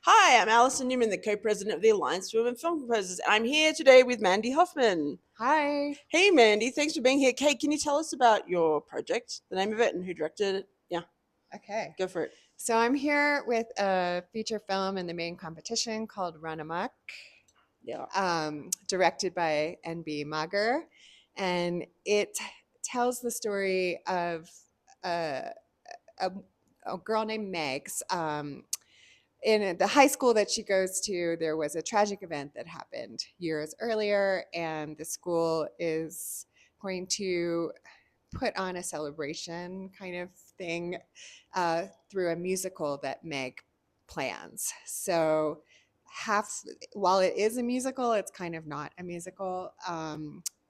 Hi, I'm Alison Newman, the co-president of the Alliance for Women Film Composers, and I'm here today with Mandy Hoffman. Hi. Hey, Mandy, thanks for being here. Kate, can you tell us about your project, the name of it, and who directed it? Yeah, Okay. go for it. So I'm here with a feature film in the main competition called Run Amok, Yeah. directed by N.B. Mager. And it tells the story of a, a, a girl named Megs. In the high school that she goes to, there was a tragic event that happened years earlier, and the school is going to put on a celebration kind of thing through a musical that Meg plans. So half, while it is a musical, it's kind of not a musical.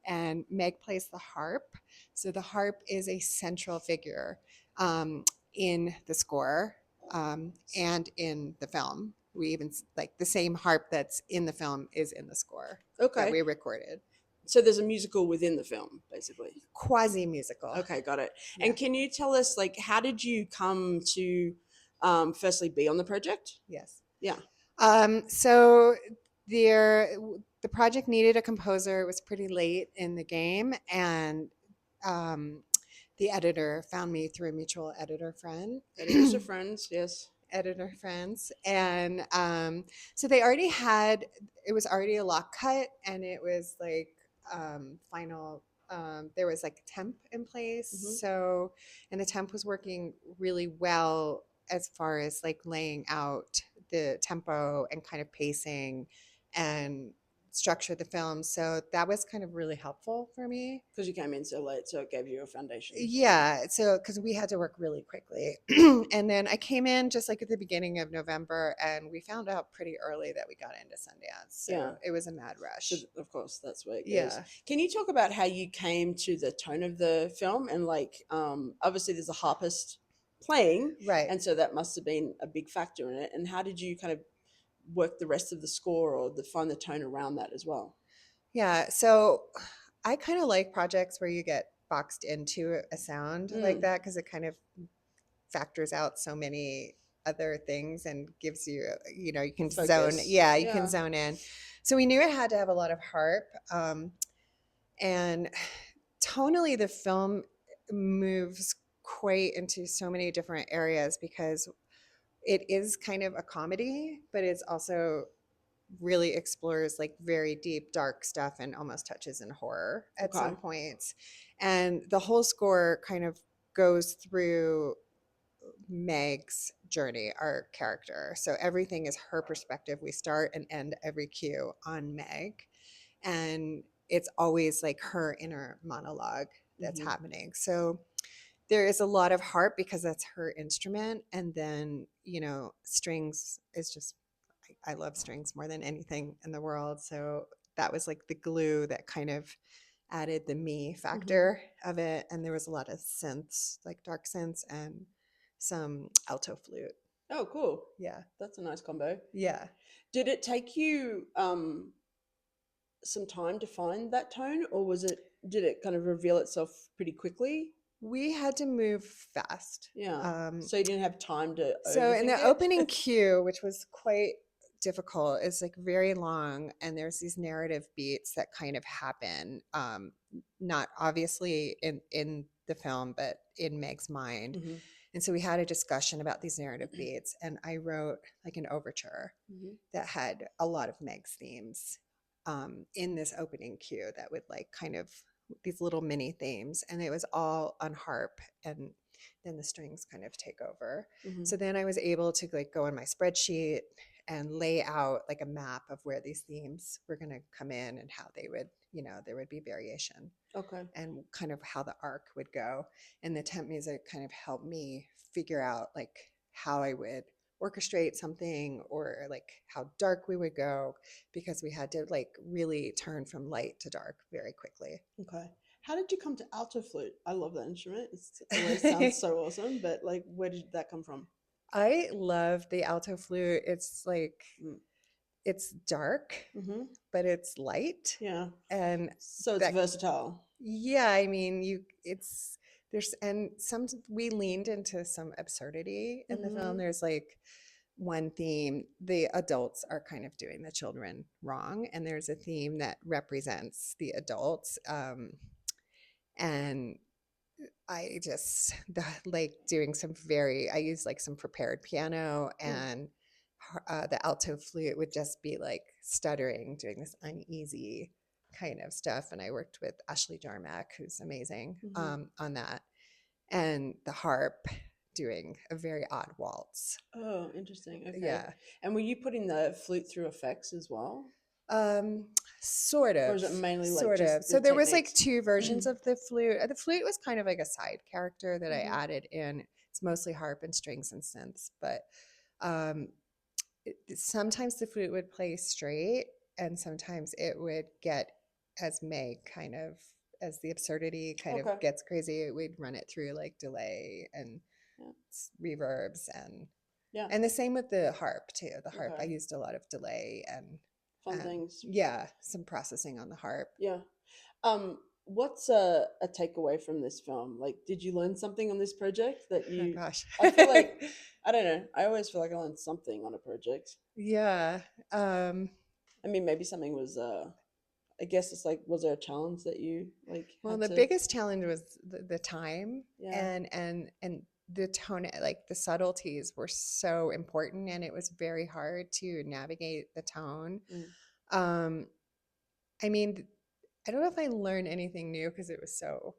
And Meg plays the harp. So the harp is a central figure in the score and in the film. We even like the same harp that's in the film is in the score that we Okay. recorded. So there's a musical within the film, basically. Quasi musical. Okay, got it. Yeah. And can you tell us, like, how did you come to firstly be on the project? Yes. Yeah. So there, the project needed a composer. It was pretty late in the game, and um, the editor found me through a mutual editor friend. Editors are friends, yes. Editor friends, and so they already had. It was already a lock cut, and it was like final. There was like a temp in place, so and the temp was working really well as far as like laying out the tempo and kind of pacing and structure the film. So that was kind of really helpful for me. Because you came in so late, so it gave you a foundation. Yeah, so because we had to work really quickly. And then I came in just like at the beginning of November, and we found out pretty early that we got into Sundance. So Yeah. it was a mad rush. So, of course, that's where it goes. Yeah. Can you talk about how you came to the tone of the film? And like, obviously, there's a harpist playing, Right. and so that must have been a big factor in it. And how did you kind of work the rest of the score or find the tone around that as well? Yeah. So I kind of like projects where you get boxed into a sound like that because it kind of factors out so many other things and gives you, you know, you can Focus. zone. Yeah, you Yeah. can zone in. So we knew it had to have a lot of harp. And tonally, the film moves quite into so many different areas because it is kind of a comedy, but it's also really explores like very deep, dark stuff and almost touches in horror at Okay. some points. And the whole score kind of goes through Meg's journey, our character. So everything is her perspective. We start and end every cue on Meg. And it's always like her inner monologue that's happening. So there is a lot of harp because that's her instrument. And then, you know, strings is just, I love strings more than anything in the world. So that was like the glue that kind of added the me factor of it. And there was a lot of synths, like dark synths and some alto flute. Oh, cool. Yeah. That's a nice combo. Yeah. Did it take you some time to find that tone, or did it kind of reveal itself pretty quickly? We had to move fast. Yeah. So you didn't have time to So in the overthink it? opening cue, which was quite difficult, is like very long, and there's these narrative beats that kind of happen, not obviously in the film, but in Meg's mind. And so we had a discussion about these narrative beats, and I wrote like an overture that had a lot of Meg's themes in this opening cue that would like kind of these little mini themes, and it was all on harp, and then the strings kind of take over. So then I was able to like go in my spreadsheet and lay out like a map of where these themes were going to come in and how they would, you know, there would be variation. Okay. And kind of how the arc would go. And the temp music kind of helped me figure out like how I would orchestrate something or like how dark we would go because we had to like really turn from light to dark very quickly. Okay. How did you come to alto flute? I love that instrument. It always sounds so awesome, but like, where did that come from? I love the alto flute. It's like it's dark, but it's light. Yeah. And so it's versatile. Yeah, I mean, there's and some we leaned into some absurdity in the film. There's like one theme, the adults are kind of doing the children wrong, and there's a theme that represents the adults. And I just like doing I use like some prepared piano, and the alto flute would just be like stuttering, doing this uneasy kind of stuff. And I worked with Ashley Jarmack, who's amazing, on that, and the harp doing a very odd waltz. Oh, interesting. Okay. Yeah. And were you putting the flute through effects as well? Sort Or of. is it mainly like Sort just of. the So there was like techniques? two versions of the flute. The flute was kind of like a side character that I Mhm. added in. It's mostly harp and strings and synths, but um, sometimes the flute would play straight, and sometimes it would get, as Meg kind of, as the absurdity kind of Okay. gets crazy, we'd run it through like delay and Yeah. reverbs, and Yeah. the same with the harp too. The harp, I Okay. used a lot of delay and Fun things. yeah, some processing on the harp. Yeah. What's a takeaway from this film? Like, did you learn something on this project that Oh you? gosh. I feel like I don't know. I always feel like I learned something on a project. Yeah. I mean, maybe something was. I guess it's like, was there a challenge that you like Well, had the to? biggest challenge was the time, Yeah. and the tone, like the subtleties were so important, and it was very hard to navigate the tone. Mm. Um, I mean, I don't know if I learned anything new because it was so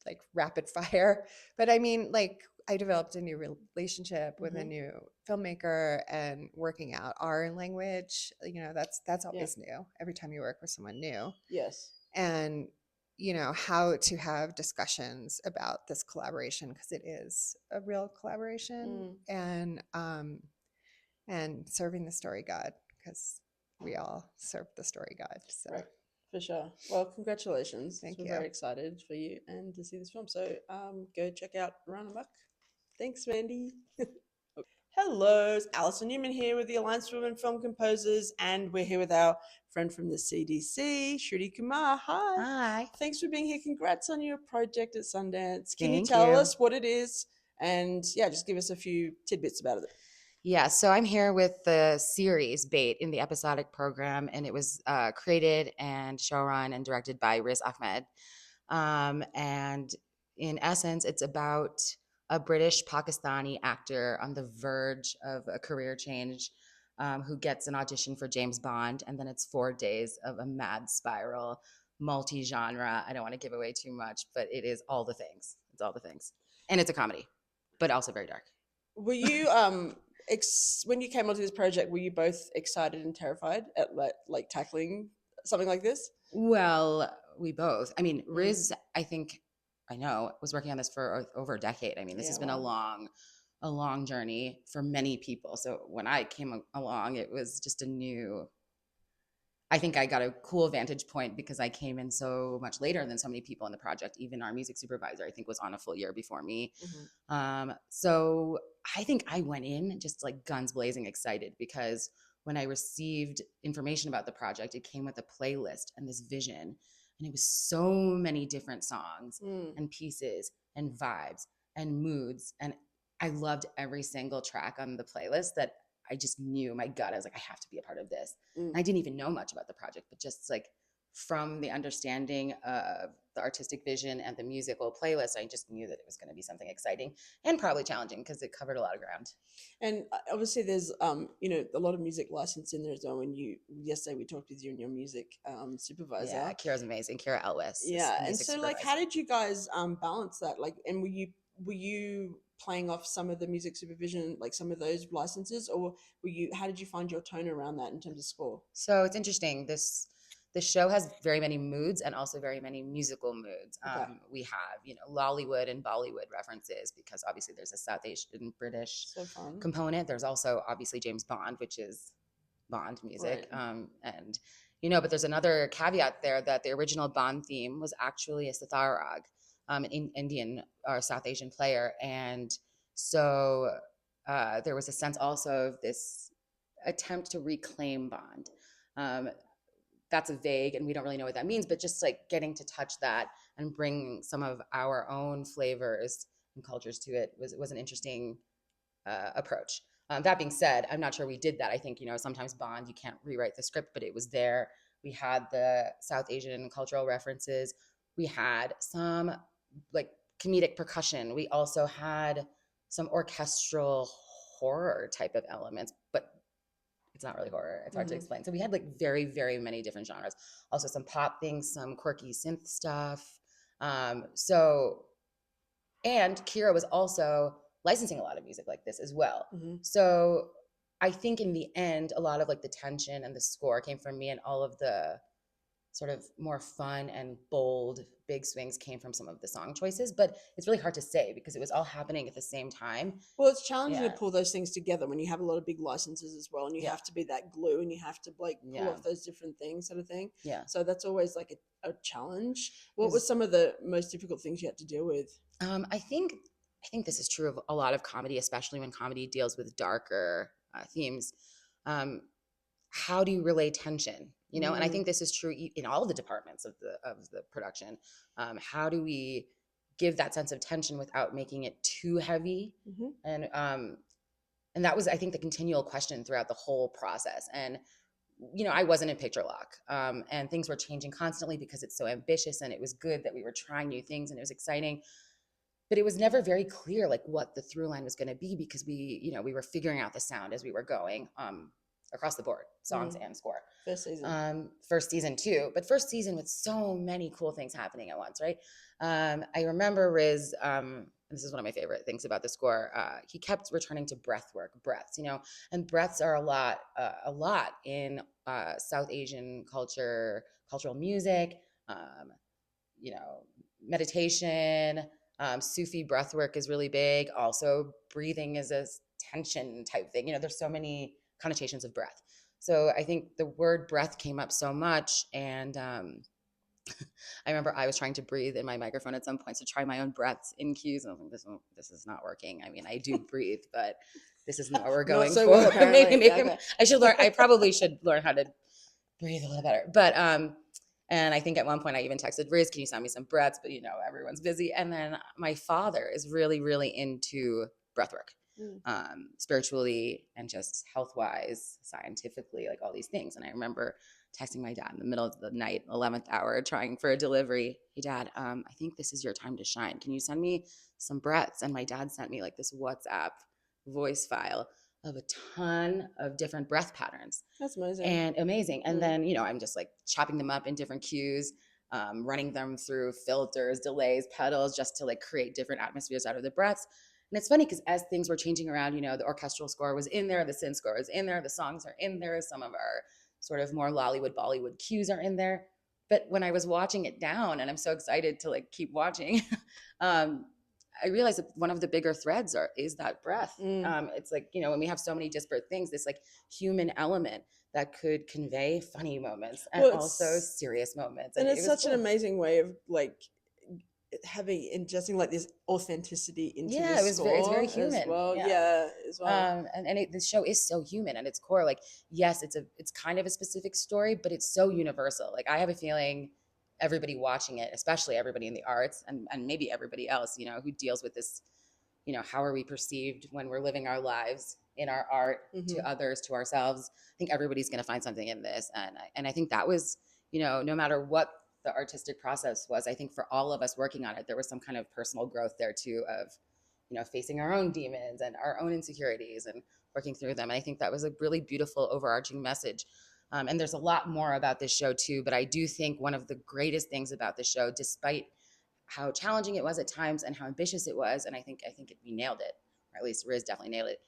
like rapid fire, but I mean, like I developed a new relationship with a Mm-hmm. new filmmaker, and working out our language, that's Yeah. always new every time you work with someone new. Yes. And how to have discussions about this collaboration, because it is a real collaboration, Mm. and serving the story god, because we all serve the story god. So Right. For sure. Well, congratulations. thank We're you. very excited for you and to see this film. So go check out Run Amok. Thanks, Mandy. Hello, it's Alison Newman here with the Alliance for Women Film Composers, and we're here with our friend from the CDC, Shruti Kumar. Hi. Hi. Thanks for being here. Congrats on your project at Sundance. Can you Thank tell you. us what it is? And yeah, just give us a few tidbits about it. Yeah, so I'm here with the series Bait in the episodic program, and it was created and showrun and directed by Riz Ahmed. And in essence, it's about a British Pakistani actor on the verge of a career change, who gets an audition for James Bond, and then it's 4 days of a mad spiral, multi-genre. I don't want to give away too much, but it is all the things. It's all the things, and it's a comedy, but also very dark. Were you when you came onto this project, were you both excited and terrified at like tackling something like this? Well, we both. I mean, Mm. Riz, I know, was working on this for over a decade. I mean, this Yeah, has been wow. a long journey for many people. So when I came along, it was just I think I got a cool vantage point because I came in so much later than so many people in the project. Even our music supervisor, I think, was on a full year before me. So I think I went in just like guns blazing excited, because when I received information about the project, it came with a playlist and this vision, and it was so many different songs Mm. and pieces and vibes and moods, and I loved every single track on the playlist that I just knew my gut. I was like, I have to be a part of this. Mm. And I didn't even know much about the project, but just like from the understanding of the artistic vision and the musical playlist, I just knew that it was going to be something exciting and probably challenging because it covered a lot of ground. And obviously, there's a lot of music license in there as well. When yesterday we talked with you and your music supervisor. Yeah, Kira's amazing. Kira Elwes. Yeah, and so like, how did you guys balance that? Like, and were you playing off some of the music supervision, like some of those licenses, or how did you find your tone around that in terms of score? So it's interesting. The show has very many moods and also very many musical moods. Okay. We have, Lollywood and Bollywood references, because obviously there's a South Asian British So fun. component. There's also obviously James Bond, which is Bond music. Right. And but there's another caveat there, that the original Bond theme was actually a sitar rag, an Indian or South Asian player. And so there was a sense also of this attempt to reclaim Bond. That's a vague, and we don't really know what that means, but just like getting to touch that and bring some of our own flavors and cultures to it was an interesting approach. That being said, I'm not sure we did that. I think, sometimes Bond, you can't rewrite the script, but it was there. We had the South Asian cultural references. We had some like comedic percussion. We also had some orchestral horror type of elements, but it's not really horror. It's hard to explain. So we had like very, very many different genres. Also some pop things, some quirky synth stuff. And Kira was also licensing a lot of music like this as well. So I think in the end, a lot of like the tension and the score came from me, and all of the sort of more fun and bold big swings came from some of the song choices. But it's really hard to say because it was all happening at the same time. Well, it's challenging to pull those things together when you have a lot of big licenses as well, and you have to be that glue, and you have to like pull off those different things, sort of thing. Yeah. So that's always like a challenge. What were some of the most difficult things you had to deal with? I think this is true of a lot of comedy, especially when comedy deals with darker themes. How do you relay tension? And I think this is true in all the departments of the production. How do we give that sense of tension without making it too heavy? And that was, I think, the continual question throughout the whole process. And I wasn't in picture lock, and things were changing constantly because it's so ambitious, and it was good that we were trying new things and it was exciting. But it was never very clear like what the through line was going to be, because we were figuring out the sound as we were going across the board, songs and score. First season too, but first season with so many cool things happening at once, right? I remember Riz, this is one of my favorite things about the score. He kept returning to breaths, and breaths are a lot in South Asian cultural music, meditation. Sufi breathwork is really big. Also, breathing is a tension type thing. There's so many connotations of breath. So I think the word breath came up so much. And I remember I was trying to breathe in my microphone at some point to try my own breaths in cues. And I was like, this is not working. I mean, I do breathe, but this is not what we're going for. Well, maybe I should learn. I probably should learn how to breathe a little better. But and I think at one point I even texted Riz, can you send me some breaths? But everyone's busy. And then my father is really, really into breath work, spiritually and just health-wise, scientifically, like all these things. And I remember texting my dad in the middle of the night, 11th hour, trying for a delivery. Hey, Dad, I think this is your time to shine. Can you send me some breaths? And my dad sent me like this WhatsApp voice file of a ton of different breath patterns. That's amazing. And then, I'm just like chopping them up in different cues, running them through filters, delays, pedals, just to like create different atmospheres out of the breaths. And it's funny because as things were changing around, the orchestral score was in there, the synth score is in there, the songs are in there, some of our sort of more Lollywood, Bollywood cues are in there. But when I was watching it down, and I'm so excited to like keep watching, I realized that one of the bigger threads is that breath. It's like, when we have so many disparate things, this like human element that could convey funny moments and also serious moments. And it's such an amazing way of like ingesting like this authenticity into the score. It's very human as well. As well. The show is so human at its core. Like, yes, it's kind of a specific story, but it's so universal. Like, I have a feeling everybody watching it, especially everybody in the arts and maybe everybody else, who deals with this, how are we perceived when we're living our lives in our art to others, to ourselves. I think everybody's going to find something in this. And I think that was, no matter what the artistic process was, I think for all of us working on it, there was some kind of personal growth there too of, facing our own demons and our own insecurities and working through them. And I think that was a really beautiful overarching message. And there's a lot more about this show too, but I do think one of the greatest things about the show, despite how challenging it was at times and how ambitious it was, and I think we nailed it, or at least Riz definitely nailed it.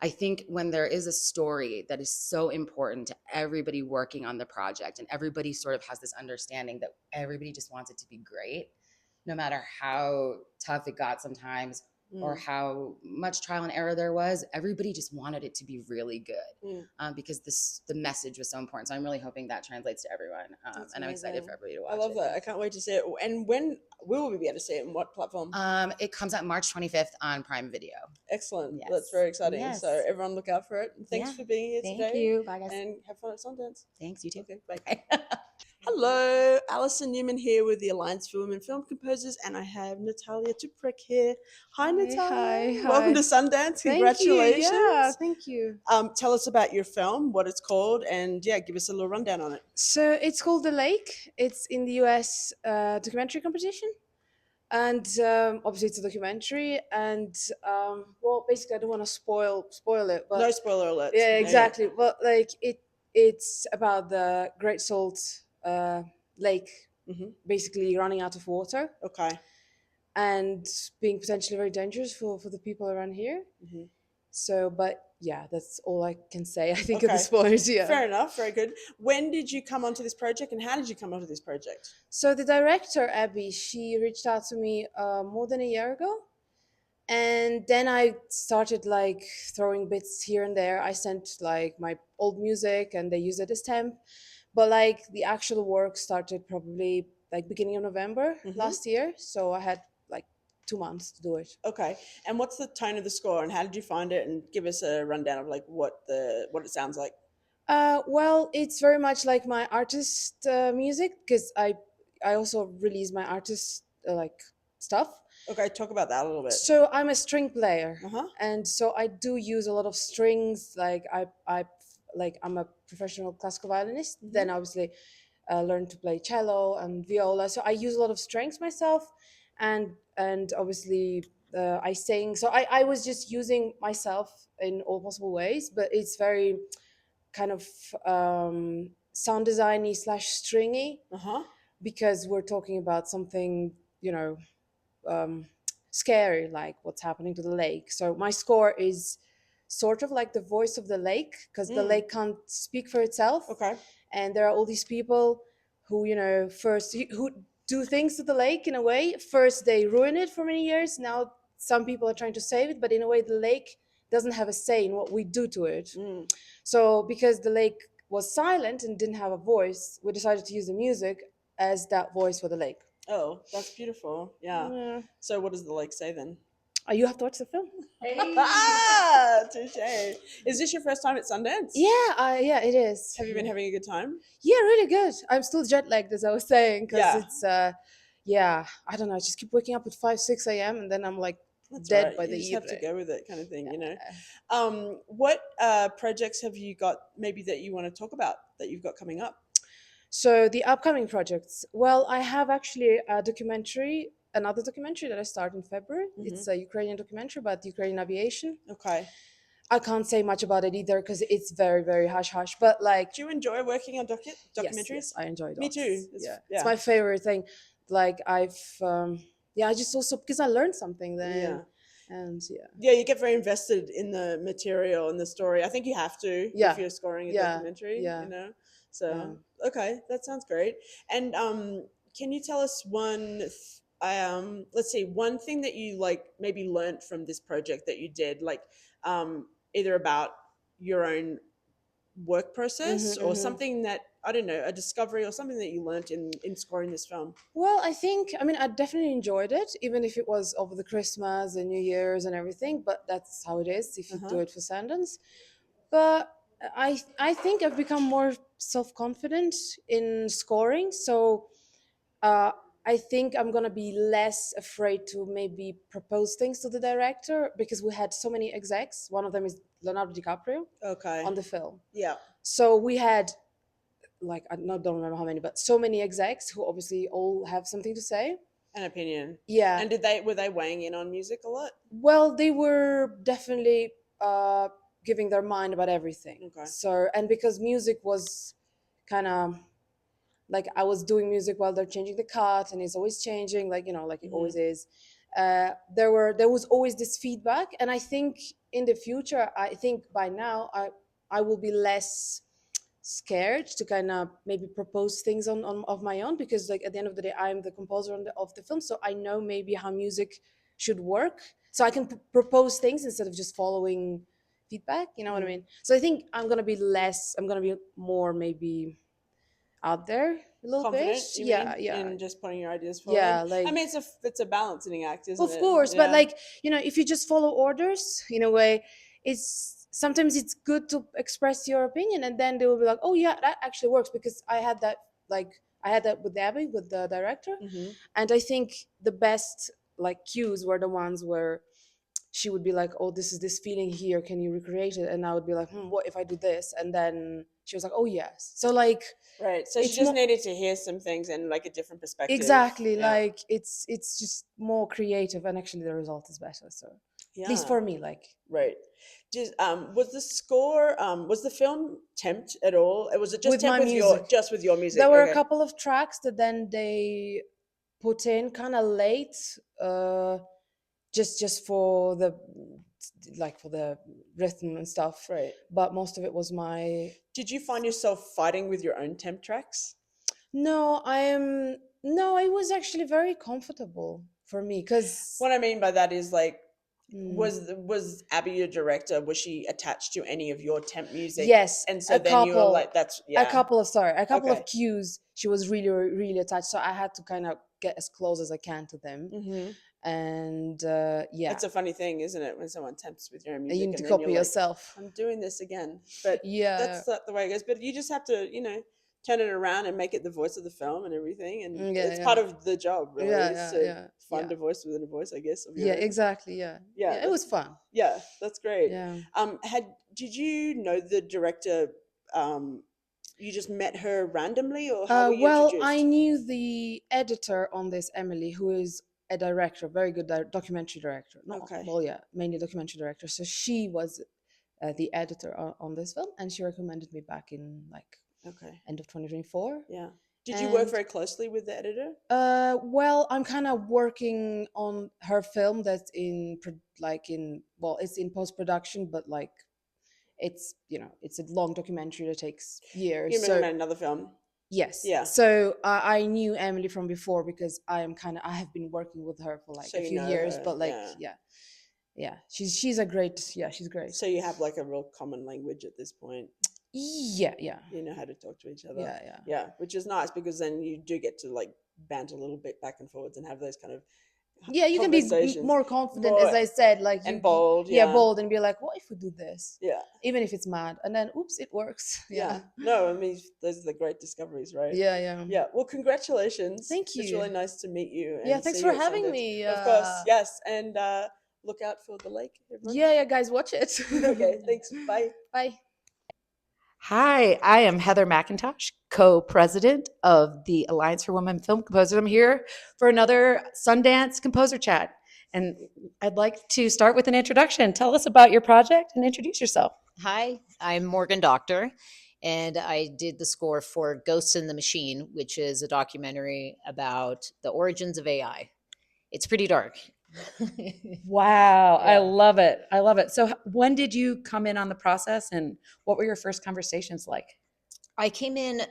I think when there is a story that is so important to everybody working on the project, and everybody sort of has this understanding that everybody just wants it to be great, no matter how tough it got sometimes, or how much trial and error there was, everybody just wanted it to be really good because the message was so important. So I'm really hoping that translates to everyone. And I'm excited for everybody to watch it. I love that. I can't wait to see it. And when will we be able to see it? And what platform? It comes out March 25th on Prime Video. Excellent. Yes. That's very exciting. Yes. So everyone look out for it. Thanks for being here today. Thank you. Bye, guys. And have fun at Sundance. Thanks. You too. Okay, bye. Hello, Alison Newman here with the Alliance for Women Film Composers, and I have Natalia Tsupryk here. Hi, Natalia. hi. Welcome to Sundance. Thank you. Congratulations. Yeah, thank you. Tell us about your film, what it's called, and yeah, give us a little rundown on it. So it's called The Lake. It's in the US documentary competition. And obviously it's a documentary. And well, basically I don't want to spoil it, but No spoiler alerts. yeah, exactly. But like it's about the Great Salt Lake Mm-hmm. basically running out of water Okay. and being potentially very dangerous for the people around here. Mm-hmm. So, but yeah, that's all I can say. I think at Okay. this point, yeah. Fair enough. Very good. When did you come onto this project, and how did you come onto this project? So the director Abby, she reached out to me more than a year ago, and then I started like throwing bits here and there. I sent like my old music, and they used it as temp. But like the actual work started probably like beginning of November Mhm. last year. So I had like 2 months to do it. Okay. And what's the tone of the score, and how did you find it? And give us a rundown of like what it sounds like. Well, it's very much like my artist music because I also release my artist like stuff. Okay, talk about that a little bit. So I'm a string player, Uh-huh. and so I do use a lot of strings. Like I'm a professional classical violinist. Mhm. Then obviously learned to play cello and viola. So I use a lot of strings myself, and obviously I sing. So I was just using myself in all possible ways, but it's very kind of sound designy slash stringy Uh-huh. because we're talking about something, you know, scary, like what's happening to the lake. So my score is sort of like the voice of the lake because the lake can't speak for itself. Okay. And there are all these people who, you know, who do things to the lake in a way. First, they ruin it for many years. Now, some people are trying to save it, but in a way, the lake doesn't have a say in what we do to it. Mm. So, because the lake was silent and didn't have a voice, we decided to use the music as that voice for the lake. Oh, that's beautiful. Yeah. Yeah. So what does the lake say then? You have to watch the film. Ah, touche. Is this your first time at Sundance? Yeah, it is. Have you been having a good time? Yeah, really good. I'm still jet lagged, as I was saying, because Yeah. it's I don't know. I just keep waking up at 5, 6 a.m. and then I'm like That's dead right. by You the just evening. have to go with it, kind of thing, you know. Yeah. What projects have you got maybe that you want to talk about that you've got coming up? So the upcoming projects. Well, I have actually another documentary that I start in February. Mhm. It's a Ukrainian documentary about Ukrainian aviation. Okay. I can't say much about it either because it's very, very hush hush. But like, Do you enjoy working on documentaries? yes, I enjoy it. Me too. It's my favorite thing. Like I just also because I learned something then. Yeah. And Yeah, you get very invested in the material and the story. I think you have to if you're scoring a documentary, you know. So okay, that sounds great. And can you tell us let's see, one thing that you like maybe learned from this project that you did, like either about your own work process or something that I don't know, a discovery or something that you learned in scoring this film? Well, I definitely enjoyed it, even if it was over the Christmas and New Year's and everything. But that's how it is if you do it for Sundance. But I think I've become more self-confident in scoring. So I think I'm gonna be less afraid to maybe propose things to the director because we had so many execs. One of them is Leonardo DiCaprio on the film. Yeah. So we had like don't remember how many, but so many execs who obviously all have something to say. An opinion. Yeah. And were they weighing in on music a lot? Well, they were definitely giving their mind about everything. Okay. So and because music was kind of like I was doing music while they're changing the cut and it's always changing, like like it always is. There was always this feedback, and I think in the future, I think by now I will be less scared to kind of maybe propose things on of my own because like at the end of the day I'm the composer of the film, so I know maybe how music should work, so I can propose things instead of just following feedback, you know what I mean? So I think I'm gonna be more maybe out there a little Confident, bit. yeah, Yeah. in just putting your ideas forward. Yeah, like I mean, it's a balancing act, isn't it? of course, Yeah. but like if you just follow orders in a way, sometimes it's good to express your opinion, and then they will be like, oh yeah, that actually works because I had that, like I had that with Abby, with the director, Mm-hmm. and I think the best like cues were the ones where she would be like, oh, this is this feeling here, can you recreate it? And I would be like, what if I do this? And then she was like, oh yes. So like, Right. So she it's just more needed to hear some things and like a different perspective. exactly Yeah. like it's just more creative, and actually the result is better. So Yeah. at least for me, like Right. Just was the score was the film temped at all? Was it just with temp my with your music, just with your music? there were Okay. a couple of tracks that then they put in kind of late, just for the like for the rhythm and stuff. Right. But most of it was my. Did you find yourself fighting with your own temp tracks? No, it was actually very comfortable for me because What I mean by that is like was Abby your director? Was she attached to any of your temp music? yes, And so then you were like, that's a couple of Okay. cues she was really really attached, so I had to kind of get as close as I can to them. Mm-hmm. And yeah, It's a funny thing, isn't it, when someone tempts with your own and music you need to and then copy you're like, yourself. I'm doing this again. But Yeah, that's not the way it goes. But you just have to, turn it around and make it the voice of the film and everything. And Yeah, it's part of the job, really, yeah, is to yeah, find yeah. a voice within a voice, I guess, of your Yeah, own. exactly. Yeah, Yeah, it was fun. Yeah, that's great. Yeah. Did you know the director? You just met her randomly, or how were you Well, introduced? I knew the editor on this, Emily, who is a director, very good documentary director. Not, Okay. well, yeah, mainly documentary director. So she was the editor on this film, and she recommended me back in like Okay. end of 2024. Yeah. Did you work And very closely with the editor? well, I'm kind of working on her film that's it's in post production, but like it's it's a long documentary that takes years. You mean about another film? Yes. Yeah. So I knew Emily from before because I have been working with her for like So a you few know years, her, but like yeah, she's a great, she's great. So you have like a real common language at this point. Yeah. You know how to talk to each other. Yeah. Which is nice because then you do get to like banter a little bit back and forwards and have those kind of Yeah, you can be conversations. more confident, as I said, like and bold. bold, and be like, what if we do this? Yeah. Even if it's mad, and then oops, it works. Yeah. No, I mean those are the great discoveries, right? Yeah. Yeah. Well, congratulations. Thank It's you. really nice to meet you. And Yeah, thanks see for you at having Sundance. me. Of course, yes. And look out for the lake, everyone. Yeah, guys, watch it. Okay, thanks. Bye. Bye. Hi, I am Heather McIntosh, co-president of the Alliance for Women Film Composers. I'm here for another Sundance Composer Chat, and I'd like to start with an introduction. Tell us about your project and introduce yourself. Hi, I'm Morgan Doctor, and I did the score for Ghosts in the Machine, which is a documentary about the origins of AI. It's pretty dark. Wow, I Yeah. love it. I love it. So when did you come in on the process, and what were your first conversations like? I came in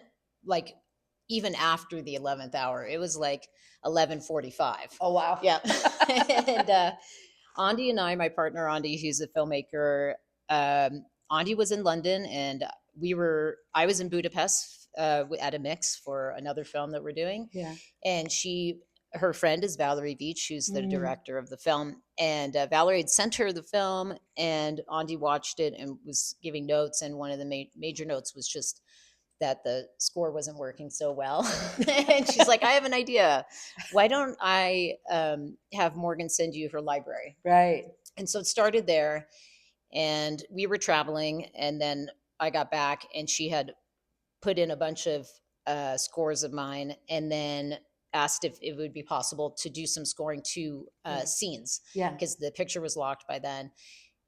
like even after the 11th hour. It was like 11:45. Oh, wow. Yeah. And Andy and I, my partner Andy, who's a filmmaker, Andy was in London and I was in Budapest at a mix for another film that we're doing. Yeah. And her friend is Valerie Veach, who's the director of the film. And Valerie had sent her the film, and Andy watched it and was giving notes. And one of the major notes was just that the score wasn't working so well. And she's like, I have an idea. Why don't I have Morgan send you her library? Right. And so it started there. And we were traveling. And then I got back, and she had put in a bunch of scores of mine, and then asked if it would be possible to do some scoring to scenes. Yeah. Because the picture was locked by then.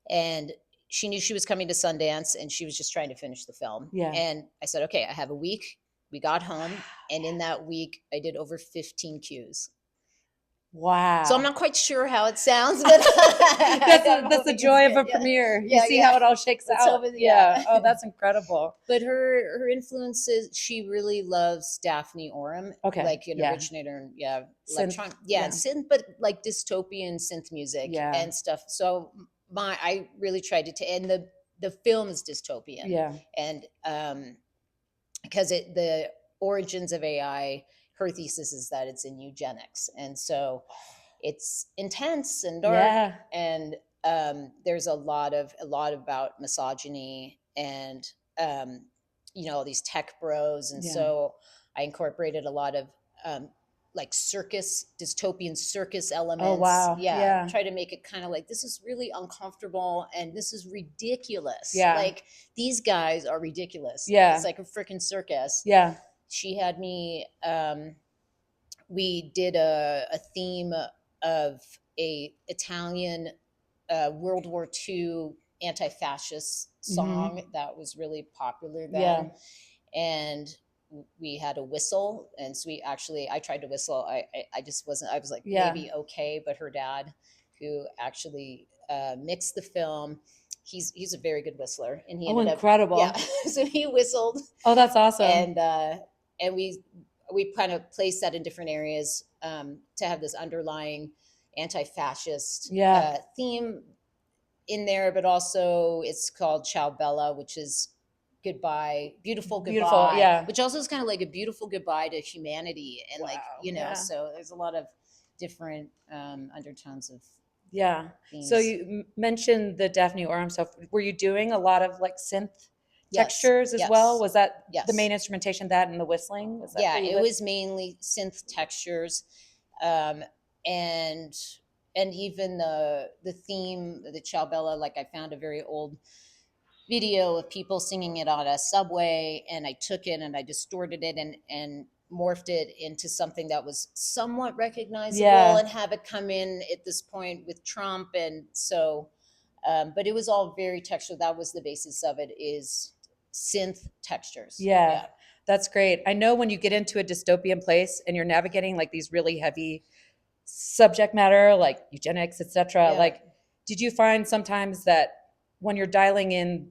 And she knew she was coming to Sundance, and she was just trying to finish the film. Yeah. And I said, okay, I have a week. We got home. And in that week, I did over 15 cues. Wow. So I'm not quite sure how it sounds, but that's the joy of a premiere. You see how it all shakes Let's out. hope it- Yeah. yeah. Oh, that's incredible. But her influences, she really loves Daphne Oram. Okay, Like an yeah. originator, Synth, electron, yeah. synth, but like dystopian synth music Yeah. and stuff. So I really tried to, and the film is dystopian. Yeah. And because the origins of AI, her thesis is that it's in eugenics, and so it's intense and dark. Yeah. And there's a lot about misogyny and all these tech bros, and Yeah. so I incorporated a lot of like dystopian circus elements. Oh, wow. Yeah. Try to make it kind of like, this is really uncomfortable and this is ridiculous. Yeah. Like, these guys are ridiculous. Yeah. It's like a freaking circus. Yeah. She had me, we did a theme of a Italian World War II anti-fascist song that was really popular then. Yeah. And we had a whistle, and so I tried to whistle. I just wasn't, I was like, maybe okay, but her dad, who actually mixed the film, he's a very good whistler, and he ended incredible. up, so he whistled. Oh, that's awesome. And we kind of placed that in different areas to have this underlying anti-fascist theme in there, but also it's called Ciao Bella, which is goodbye, beautiful goodbye, which also is kind of like a beautiful goodbye to humanity, and like, you know, so there's a lot of different undertones of themes. So you mentioned the Daphne Oram stuff. Were you doing a lot of like synth textures as well? Was that the main instrumentation, that and the whistling? Was that it was mainly synth textures, and even the theme, the Ciao Bella, like I found a very old video of people singing it on a subway, and I took it and I distorted it and morphed it into something that was somewhat recognizable and have it come in at this point with Trump. And so, but it was all very textural. That was the basis of it, is synth textures. Yeah, that's great. I know when you get into a dystopian place and you're navigating like these really heavy subject matter, like eugenics, etc. Like, did you find sometimes that when you're dialing in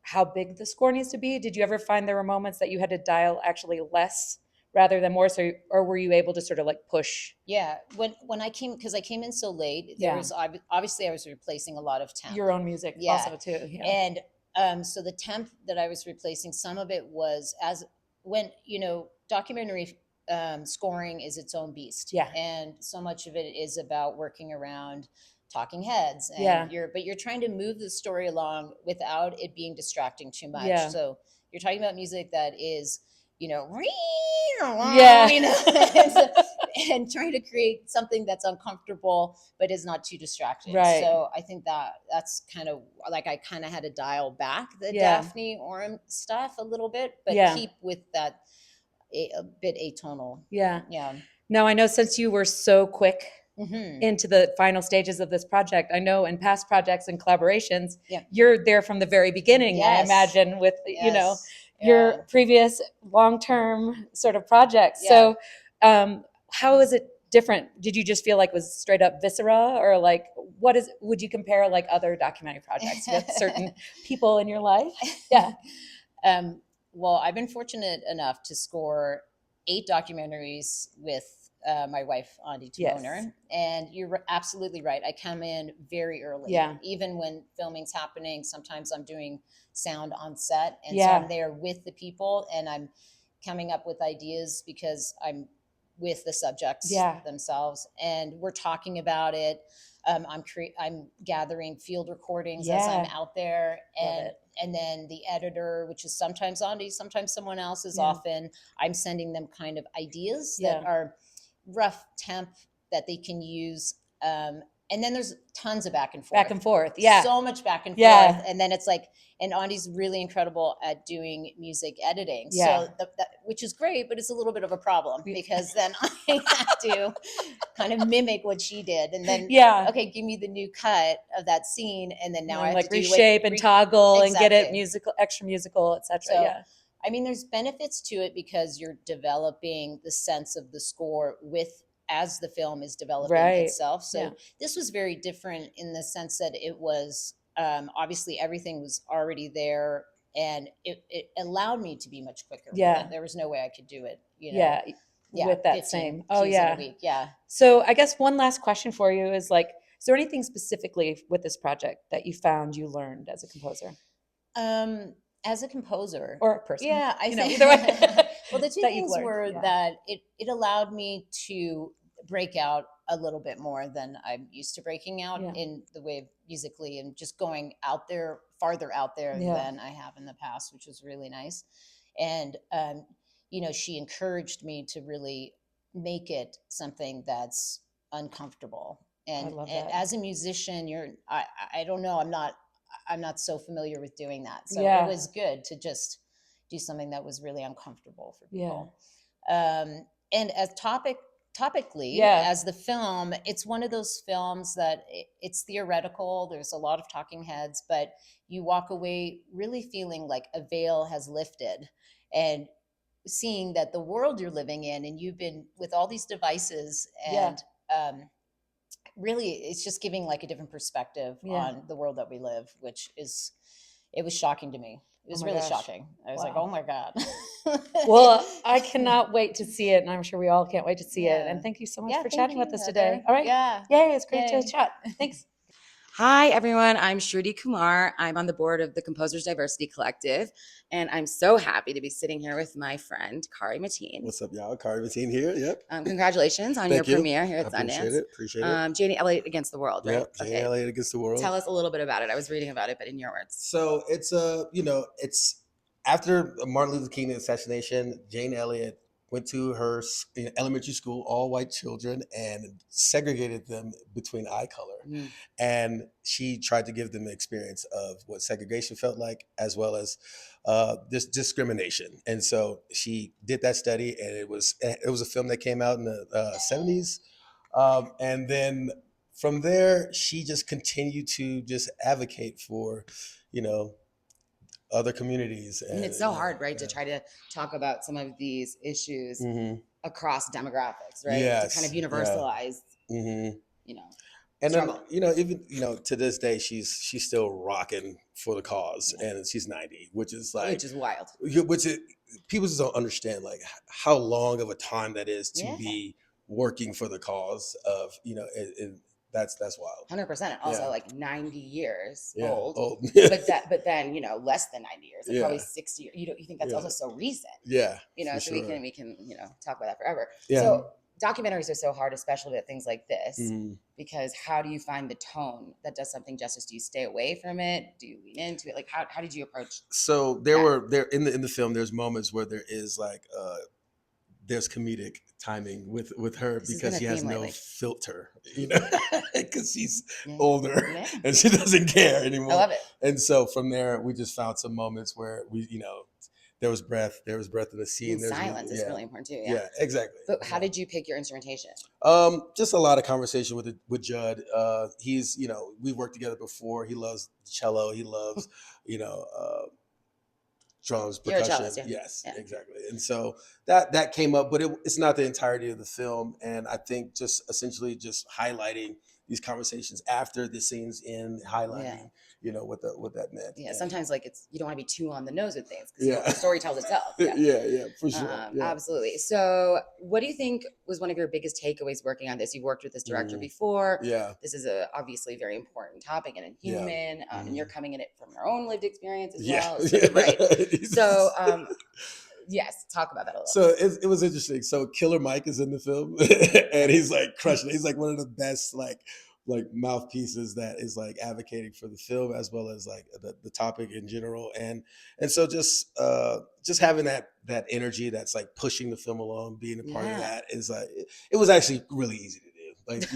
how big the score needs to be, did you ever find there were moments that you had to dial actually less rather than more? So, or were you able to sort of like push? Yeah, when I came, because I came in so late, there was obviously I was replacing a lot of temp. Your own music also too. Yeah. And so the temp that I was replacing, some of it was documentary scoring is its own beast. Yeah. And so much of it is about working around talking heads, and you're trying to move the story along without it being distracting too much. Yeah. So you're talking about music that is, and trying to create something that's uncomfortable but is not too distracting. Right. So I think that's kind of like, I kind of had to dial back the Daphne Oram stuff a little bit, but keep with that a bit atonal. Yeah. Yeah. Now, I know since you were so quick into the final stages of this project, I know in past projects and collaborations, you're there from the very beginning, I imagine, with, your previous long-term sort of projects. Yeah. So how is it different? Did you just feel like it was straight up viscera, or like, would you compare like other documentary projects with certain people in your life? Yeah. Well, I've been fortunate enough to score 8 documentaries with my wife, Andi Toner. And you're absolutely right. I come in very early. Yeah. Even when filming's happening, sometimes I'm doing sound on set. And so I'm there with the people, and I'm coming up with ideas because I'm with the subjects themselves, and we're talking about it. I'm gathering field recordings as I'm out there, and then the editor, which is sometimes Andi, sometimes someone else, is often I'm sending them kind of ideas that are rough temp that they can use. And then there's tons of back and forth. Yeah. So much back and forth. And then it's like, and Andi's really incredible at doing music editing. Yeah. So which is great, but it's a little bit of a problem because then I have to kind of mimic what she did. And then, okay, give me the new cut of that scene. And then now I have like to reshape and toggle and get it extra musical, etc. So, I mean, there's benefits to it because you're developing the sense of the score as the film is developing itself. So this was very different in the sense that it was obviously everything was already there, and it allowed me to be much quicker. Yeah, there was no way I could do it. With that same. Oh yeah. In a week. Yeah. So I guess one last question for you is like, is there anything specifically with this project that you found you learned as a composer? As a composer or a person, I think either way. Well, the two things were that it allowed me to break out a little bit more than I'm used to breaking out in the way of musically, and just going out there, farther out there than I have in the past, which was really nice. And she encouraged me to really make it something that's uncomfortable. And, love and that. as a musician, I don't know, I'm not so familiar with doing that. So Yeah. it was good to just do something that was really uncomfortable for Yeah. people. And as topically, Yeah. as the film, it's one of those films that it's theoretical. There's a lot of talking heads, but you walk away really feeling like a veil has lifted and seeing that the world you're living in, and you've been with all these devices, and really it's just giving like a different perspective on the world that we live, it was shocking to me. It was really shocking. I was like, oh my God. Well, I cannot wait to see it, and I'm sure we all can't wait to see it. And thank you so much for thank chatting with you, us Heather. today. All right. Yeah. Yay, it's great Yay. to chat. Thanks. Hi, everyone. I'm Shruti Kumar. I'm on the board of the Composers Diversity Collective, and I'm so happy to be sitting here with my friend, Khari Mateen. What's up, y'all? Khari Mateen here. Yep. Congratulations on your premiere here at Sundance. Appreciate it. Janie Elliot Against the World, right? Yep. Janie Elliot Against the World. Tell us a little bit about it. I was reading about it, but in your words. So it's it's after Martin Luther King assassination, Jane Elliott went to her elementary school, all white children, and segregated them between eye color. Mm. And she tried to give them the experience of what segregation felt like, as well as this discrimination. And so she did that study, and it was a film that came out in the 70s. And then from there, she just continued to just advocate for, other communities. And it's so hard, right, to try to talk about some of these issues across demographics, right? Yes. To kind of universalize, And struggle. then, even to this day, she's still rocking for the cause, and she's 90, which is wild. People just don't understand like how long of a time that is to be working for the cause of, that's wild. 100%. And also like 90 years old. But then, less than 90 years, like probably 60 years. You think that's also so recent. Yeah. So sure. we can, talk about that forever. Yeah. So documentaries are so hard, especially with things like this, because how do you find the tone that does something justice? Do you stay away from it? Do you lean into it? Like how did you approach? So there in the film, there's moments where there is like, there's comedic timing with her because she has no filter, because she's older and she doesn't care anymore. I love it. And so from there, we just found some moments where we, there was breath in the scene. And silence is really important too. Yeah, exactly. But how did you pick your instrumentation? Just a lot of conversation with Judd. He's, we worked together before. He loves cello. He loves, drums, percussion. You're a cellist, Yes, exactly. And so that came up, but it's not the entirety of the film. And I think just essentially just highlighting these conversations after the scenes in highlighting, what that meant. Yeah, sometimes like you don't want to be too on the nose with things because the story tells itself. Yeah, for sure. Absolutely. So what do you think was one of your biggest takeaways working on this? You've worked with this director before. Yeah. This is a obviously very important topic and a human, and you're coming in it from your own lived experience as well. So, right. So, yes, talk about that a little. So it was interesting. So Killer Mike is in the film and he's like crushing it. He's like one of the best like mouthpieces that is like advocating for the film as well as like the topic in general. And so just having that energy that's like pushing the film along, being a part of that is like, it was actually really easy to do. Like,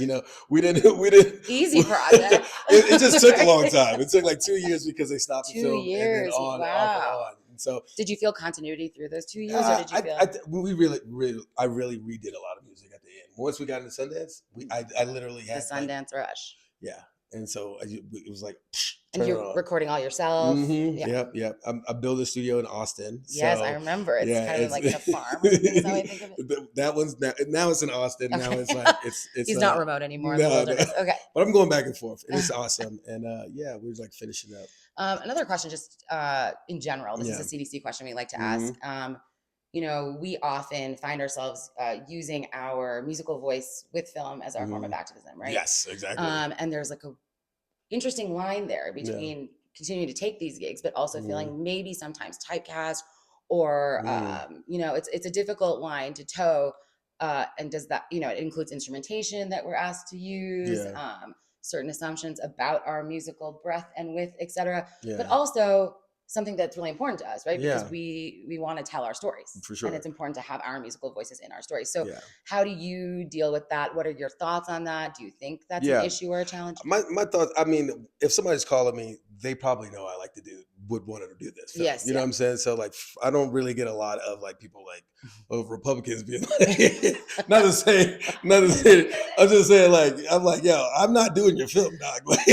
we didn't easy project. it just took a long time. It took like 2 years because they stopped the 2 film years. and then off and on. So did you feel continuity through those 2 years, or did you feel? I really redid a lot of music at the end. Once we got into Sundance, I literally had the Sundance rush. Yeah, and so it was like. And you're recording all yourself. Yep. I built a studio in Austin. Yes, I remember. It's kind of like in a farm. Is that what I think of it? That one's now it's in Austin. Okay. Now it's like it's. He's not remote anymore. No. Okay, but I'm going back and forth. And it's awesome, and we're like finishing up. Another question, just in general. This is a CDC question we like to ask. We often find ourselves using our musical voice with film as our form of activism, right? Yes, exactly. And there's like a interesting line there between continuing to take these gigs, but also feeling maybe sometimes typecast or, it's a difficult line to toe. And does that, it includes instrumentation that we're asked to use, certain assumptions about our musical breadth and width, et cetera. But also something that's really important to us, right? Because Yeah. we want to tell our stories. For sure. And it's important to have our musical voices in our stories. So Yeah. how do you deal with that? What are your thoughts on that? Do you think that's Yeah. an issue or a challenge? My thoughts, I mean, if somebody's calling me, they probably know I would want to do this film. Yes, You know yeah. what I'm saying? So like, I don't really get a lot of like people like, oh, Republicans being like, not to say, I'm just saying like, I'm like, yo, I'm not doing your film, dog. Like,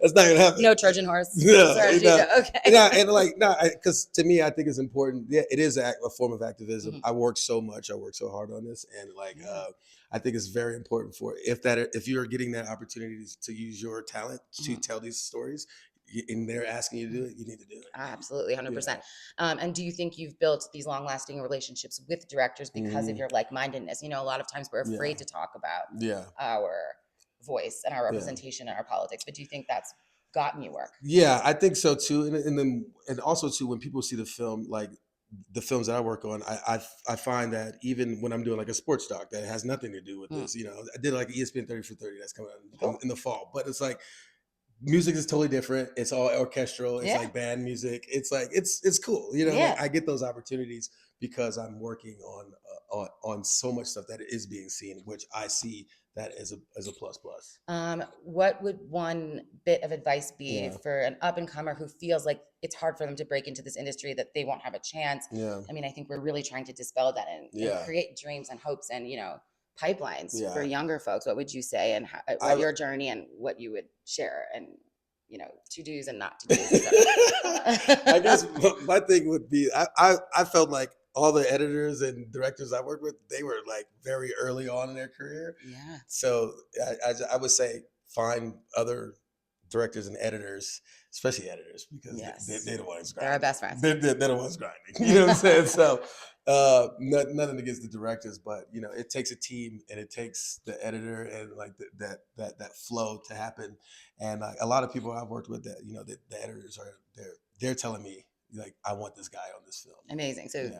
that's not gonna happen. No Trojan horse. No, Sorry, you know, okay. yeah, and like, no, because to me, I think it's important. Yeah, it is a form of activism. Mhm. I work so hard on this, and like, I think it's very important for if you're getting that opportunity to use your talent to tell these stories, and they're asking you to do it, you need to do it. Absolutely, 100%. And do you think you've built these long-lasting relationships with directors because of your like-mindedness? You know, a lot of times we're afraid to talk about our voice and our representation and our politics, but do you think that's gotten you work? Yeah, I think so too. And also too, when people see the film, like the films that I work on, I find that even when I'm doing like a sports doc that has nothing to do with this, you know, I did like ESPN 30 for 30 that's coming out in the fall, but it's like music is totally different. It's all orchestral. It's like band music. It's like it's cool. You know, like I get those opportunities because I'm working on so much stuff that is being seen, which I see that as a plus. What would one bit of advice be for an up and comer who feels like it's hard for them to break into this industry, that they won't have a chance? I mean, I think we're really trying to dispel that and create dreams and hopes and, you know, pipelines for younger folks. What would you say, and what your journey and what you would share, and, you know, to do's and not to do's? I guess my thing would be, I felt like all the editors and directors I worked with, they were like very early on in their career. Yeah. So I would say find other directors and editors, especially editors, because they're the ones grinding. They're our best friends. They're the ones grinding. You know what I'm saying? So nothing against the directors, but you know, it takes a team and it takes the editor and like that flow to happen. And like a lot of people I've worked with, that, you know, the editors they're telling me like, I want this guy on this film. Amazing. So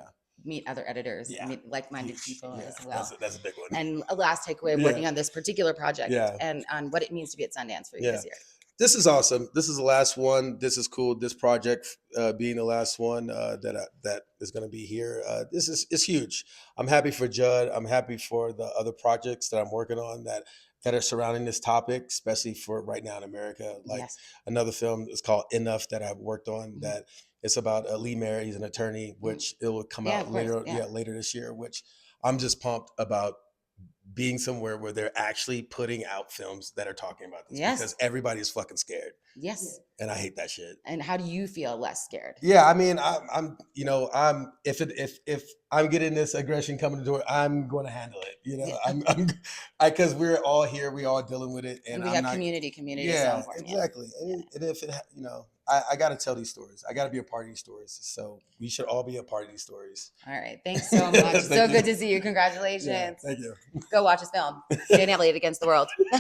meet other editors, meet like-minded people as well. That's a big one. And a last takeaway of working on this particular project and on what it means to be at Sundance for you this year. This is awesome. This is the last one. This is cool. This project being the last one that is going to be here. It's huge. I'm happy for Judd. I'm happy for the other projects that I'm working on that are surrounding this topic, especially for right now in America. Like another film is called Enough that I've worked on that it's about Lee Merritt. He's an attorney, which it will come out later this year, which I'm just pumped about being somewhere where they're actually putting out films that are talking about this, because everybody is fucking scared. Yes. And I hate that shit. And how do you feel less scared? Yeah, I mean, I'm you know, if I'm getting this aggression coming to the door, I'm going to handle it. You know, because we're all here, we all dealing with it, and we have community. Community is so important. Exactly. And if it, you know, I got to tell these stories. I got to be a part of these stories. So we should all be a part of these stories. All right. Thanks so much. So good to see you. Congratulations. Yeah, thank you. Go watch this film. Jane Elliot Against the World. All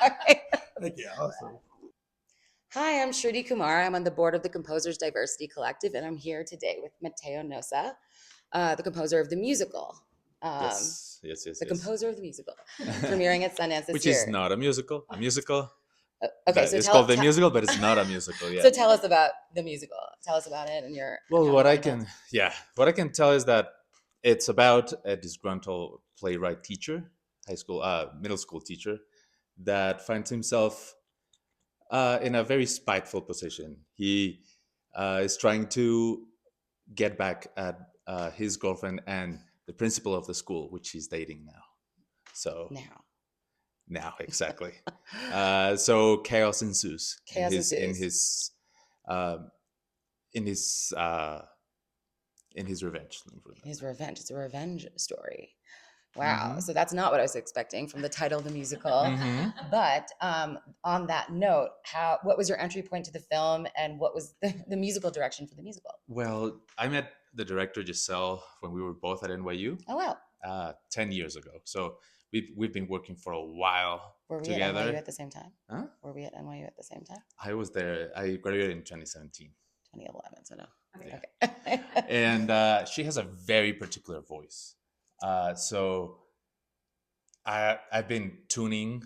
right. Thank you. Awesome. Hi, I'm Shruti Kumar. I'm on the board of the Composers Diversity Collective, and I'm here today with Mateo Nossa, the composer of the musical. Yes. The composer of the musical, premiering at Sundance this Which year. Which is not a musical. A musical. Okay, so it's called the musical, but it's not a musical yet. So tell us about the musical. Tell us about it and your. Well, what I can tell is that it's about a disgruntled playwright teacher, middle school teacher, that finds himself in a very spiteful position. He is trying to get back at his girlfriend and the principal of the school, which he's dating now. So now exactly. So chaos ensues. In his revenge. His revenge. It's a revenge story. Wow. Mm-hmm. So that's not what I was expecting from the title of the musical. Mm-hmm. But on that note, what was your entry point to the film, and what was the musical direction for the musical? Well, I met the director Giselle when we were both at NYU. Oh wow. 10 years ago. So we've been working for a while together. Were we at NYU at the same time? Huh? Were we at NYU at the same time? I was there. I graduated in 2017. 2011. So no. Okay. And she has a very particular voice. So I've been tuning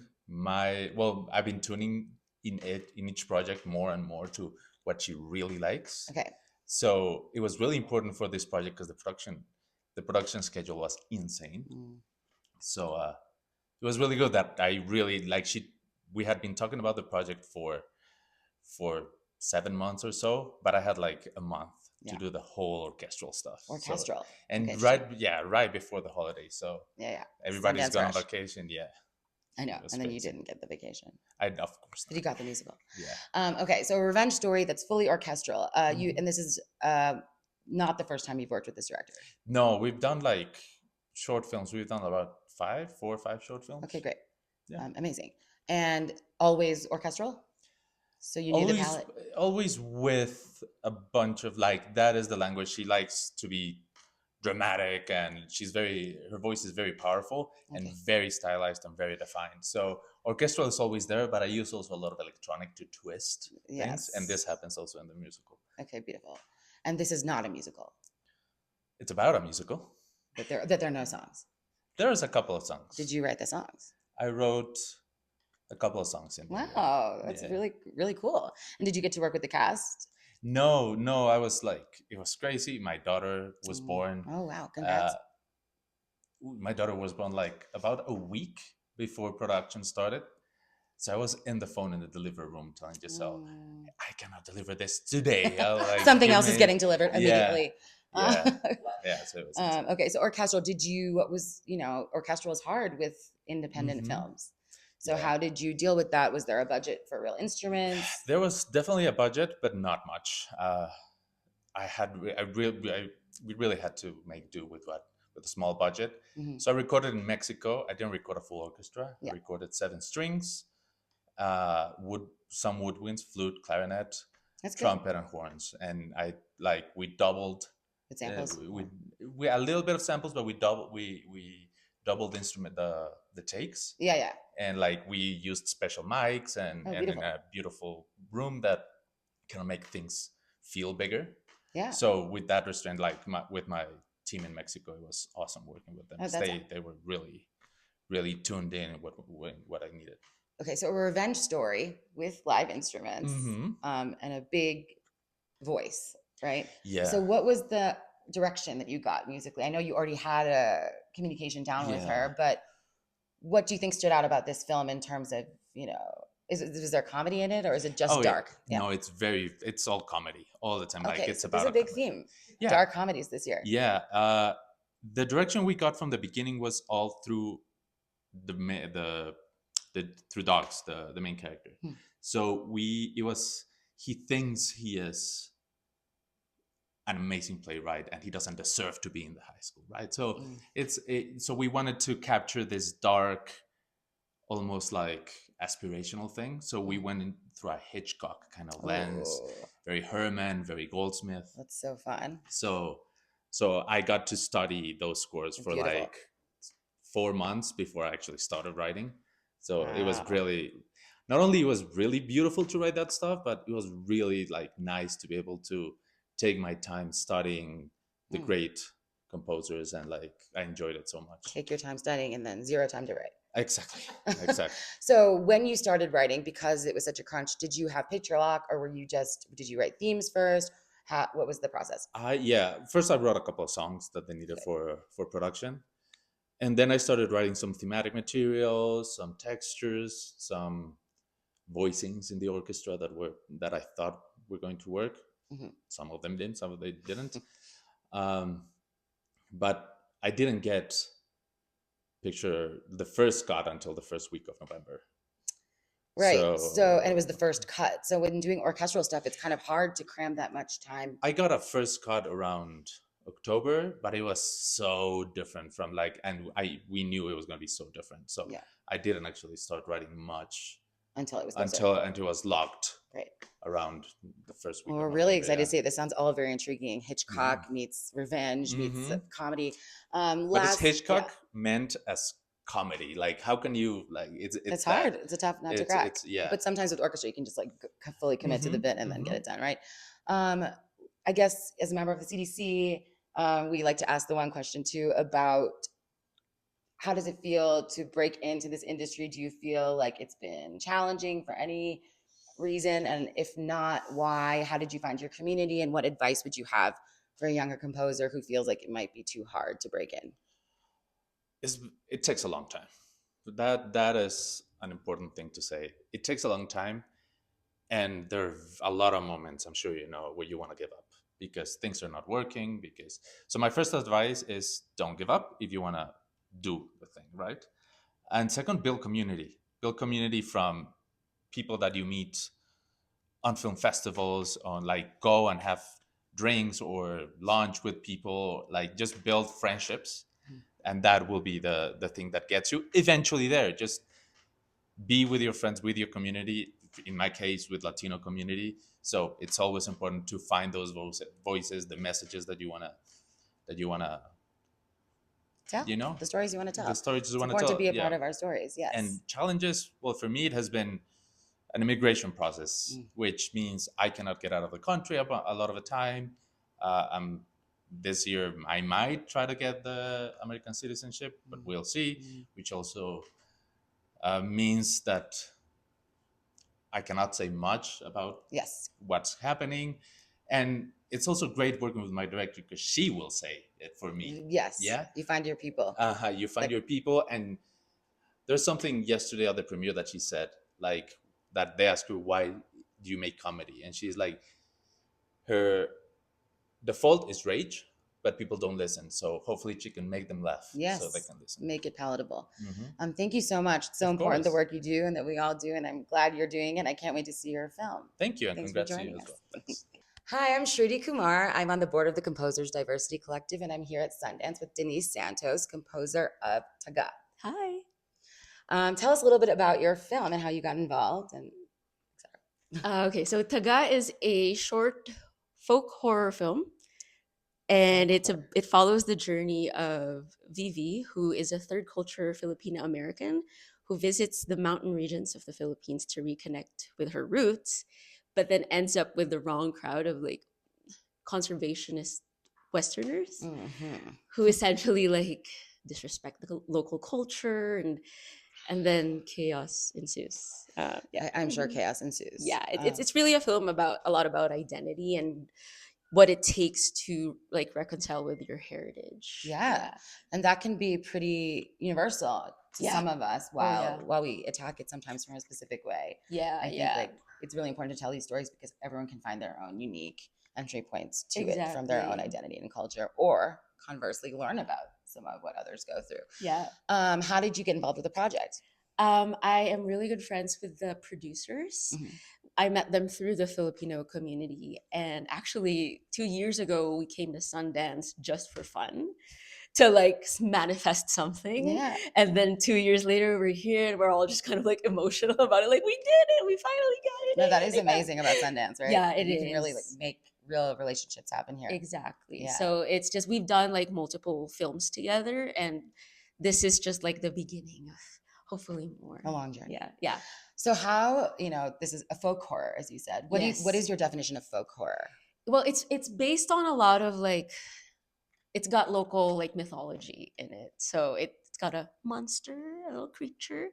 in each project more and more to what she really likes. Okay. So it was really important for this project because the production schedule was insane. So it was really good that I really like we had been talking about the project for 7 months or so, but I had like a month to do the whole orchestral stuff. Orchestral. And Okay, right before the holidays. So Yeah. everybody's Sundance gone on rush. vacation. Yeah. I know. It was And then you crazy. didn't get the vacation. Of course But you got the musical. Yeah. Okay, so a revenge story that's fully orchestral. Mm-hmm. And this is not the first time you've worked with this director. No, we've done like short films. We've done about 4 or 5 short films. Okay, great. Yeah. Amazing. And always orchestral? So you knew the palette? Always with a bunch of like, that is the language. She likes to be dramatic, and her voice is very powerful and very stylized and very defined. So orchestral is always there, but I use also a lot of electronic to twist things. And this happens also in the musical. Okay, beautiful. And this is not a musical? It's about a musical. That there are no songs? There's a couple of songs. Did you write the songs? I wrote a couple of songs in there. Wow, that's really, really cool. And did you get to work with the cast? No, I was like, it was crazy. My daughter was born. Oh, wow, congrats. My daughter was born like about a week before production started. So I was in the phone in the delivery room telling Giselle, I cannot deliver this today. Like, something else is getting delivered immediately. Yeah. So it was okay, so orchestral, orchestral is hard with independent films. So how did you deal with that? Was there a budget for real instruments? There was definitely a budget, but not much. We really had to make do with a small budget. So I recorded in Mexico. I didn't record a full orchestra. I recorded 7 strings, some woodwinds, flute, clarinet, trumpet, and horns. And we doubled with samples. We a little bit of samples, but we doubled the instrument, the takes. Yeah. And we used special mics and in a beautiful room that kind of make things feel bigger. Yeah. So with that restraint, with my team in Mexico, it was awesome working with them. They were really, really tuned in what I needed. Okay, so a revenge story with live instruments and a big voice, right? Yeah. So what was the direction that you got musically? I know you already had a communication with her, but what do you think stood out about this film in terms of, is there comedy in it, or is it just dark? Yeah. No, it's all comedy all the time. Okay, It's about a big theme. Yeah. Dark comedies this year. Yeah. The direction we got from the beginning was all through through Dogs, the main character. So he thinks he is an amazing playwright and he doesn't deserve to be in the high school, right? So so we wanted to capture this dark, almost like aspirational thing. So we went in through a Hitchcock kind of lens, very Herman, very Goldsmith. That's so fun. So I got to study those scores for 4 months before I actually started writing. So it was really, not only it was really beautiful to write that stuff, but it was really nice to be able to take my time studying the great composers, and I enjoyed it so much. Take your time studying and then 0 time to write. Exactly. So when you started writing, because it was such a crunch, did you have picture lock, or did you write themes first? What was the process? First I wrote a couple of songs that they needed for production. And then I started writing some thematic materials, some textures, some voicings in the orchestra that I thought were going to work. Some of them did, some of them didn't. But I didn't get the first cut until the first week of November. Right. So and it was the first cut. So when doing orchestral stuff, it's kind of hard to cram that much time. I got a first cut around October, but it was so different from we knew it was going to be so different. So I didn't actually start writing much until it was locked. Right. Around the first week. Well, we're really excited to see it. This sounds all very intriguing. Hitchcock meets revenge meets comedy. But it's Hitchcock meant as comedy. How can you it's hard. It's a tough nut to crack. But sometimes with orchestra, you can just fully commit to the bit and then get it done, right? I guess as a member of the CDC, we like to ask the one question too about how does it feel to break into this industry? Do you feel like it's been challenging for any reason? And if not, why? How did you find your community? And what advice would you have for a younger composer who feels like it might be too hard to break in? It takes a long time. That is an important thing to say. It takes a long time, and there are a lot of moments, I'm sure you know, where you want to give up because things are not working. So my first advice is don't give up if you want to do the thing, right? And second, build community. Build community from people that you meet on film festivals, on like go and have drinks or lunch with people, like just build friendships. And that will be the thing that gets you eventually there. Just be with your friends, with your community, in my case with Latino community. So it's always important to find those voices, the messages that you want to Tell you know, the stories you want to tell. the stories you It's want to important tell. to be a Yeah. part of our stories. Yes. And challenges, well, for me it has been an immigration process, which means I cannot get out of the country a lot of the time. This year I might try to get the American citizenship, but we'll see. Which also means that I cannot say much about Yes. what's happening. And it's also great working with my director because she will say it for me. Yes. Yeah. You find your people. You find your people. And there's something yesterday at the premiere that she said, like, that they asked her, why do you make comedy? And she's like, her default is rage, but people don't listen. So hopefully she can make them laugh Yes. so they can listen. Make it palatable. Mhm. Thank you so much. It's so Of important, the course. work you do and that we all do. And I'm glad you're doing it. I can't wait to see your film. Thank you. And Thanks for congrats to you joining as well. us. Thanks. Hi, I'm Shruti Kumar. I'm on the board of the Composers Diversity Collective, and I'm here at Sundance with Denise Santos, composer of Taga. Hi. Tell us a little bit about your film and how you got involved. And Okay, so Taga is a short folk horror film, and it follows the journey of Vivi, who is a third culture Filipino American who visits the mountain regions of the Philippines to reconnect with her roots, but then ends up with the wrong crowd of like conservationist Westerners who essentially like disrespect the local culture, and then chaos ensues. Yeah, I'm sure chaos ensues. Yeah, it's really a film about a lot about identity and what it takes to like reconcile with your heritage. Yeah. And that can be pretty universal to Yeah. some of us Oh, yeah. while we attack it sometimes from a specific way. Yeah, I think like it's really important to tell these stories because everyone can find their own unique entry points to it from their own Exactly. identity and culture, or conversely learn about some of what others go through. Yeah. How did you get involved with the project? I am really good friends with the producers. Mhm. I met them through the Filipino community. And actually, 2 years ago, we came to Sundance just for fun to like manifest something. Yeah. And then 2 years later, we're here and we're all just kind of like emotional about it. Like, we did it. We finally got it. No, that is amazing about Sundance, right? Yeah, it you can really like is. make real relationships happen here. Exactly. Yeah. So it's just, we've done like multiple films together. And this is just like the beginning of hopefully more. A long journey. Yeah. Yeah. So how, this is a folk horror, as you said. What Yes. is your definition of folk horror? Well, it's based on a lot of like, it's got local like mythology in it. So it's got a monster, a little creature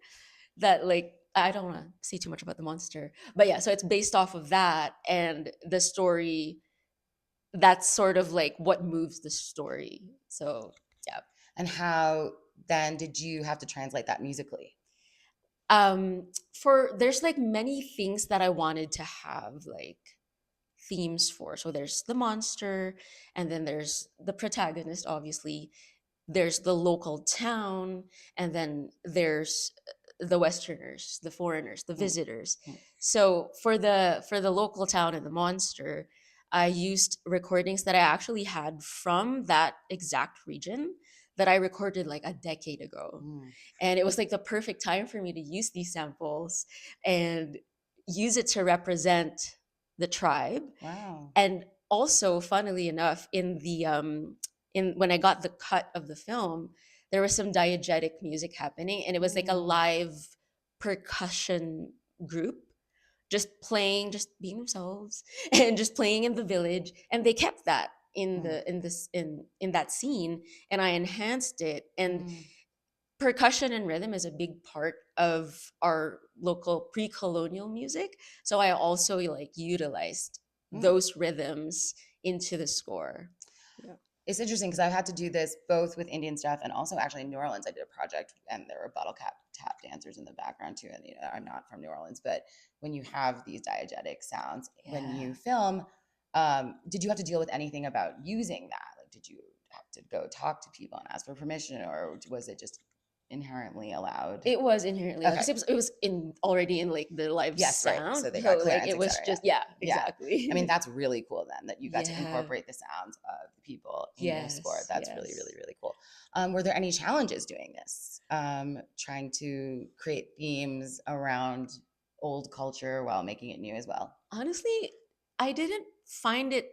that like, I don't want to say too much about the monster, but yeah, so it's based off of that, and the story, that's sort of like what moves the story. So yeah. And how then did you have to translate that musically? There's like many things that I wanted to have like themes for. So there's the monster, and then there's the protagonist, obviously. There's the local town, and then there's the Westerners, the foreigners, the visitors. So for the local town and the monster, I used recordings that I actually had from that exact region that I recorded like a decade ago. And it was like the perfect time for me to use these samples and use it to represent the tribe. Wow. And also, funnily enough, in the when I got the cut of the film, there was some diegetic music happening, and it was like a live percussion group just playing, just being themselves and just playing in the village, and they kept that in that scene, and I enhanced it. And percussion and rhythm is a big part of our local pre-colonial music. So I also like utilized those rhythms into the score. It's interesting because I've had to do this both with Indian stuff and also actually in New Orleans. I did a project and there were bottle cap tap dancers in the background too. And I'm not from New Orleans, but when you have these diegetic sounds when you film, did you have to deal with anything about using that? Like, did you have to go talk to people and ask for permission, or was it just inherently allowed? It was inherently because it was already in like the live sound. Right. So they got clearance, like it was cetera, just exactly. I mean, that's really cool then that you got to incorporate the sounds of the people in your score. That's really, really, really cool. Were there any challenges doing this? Trying to create themes around old culture while making it new as well? Honestly, I didn't find it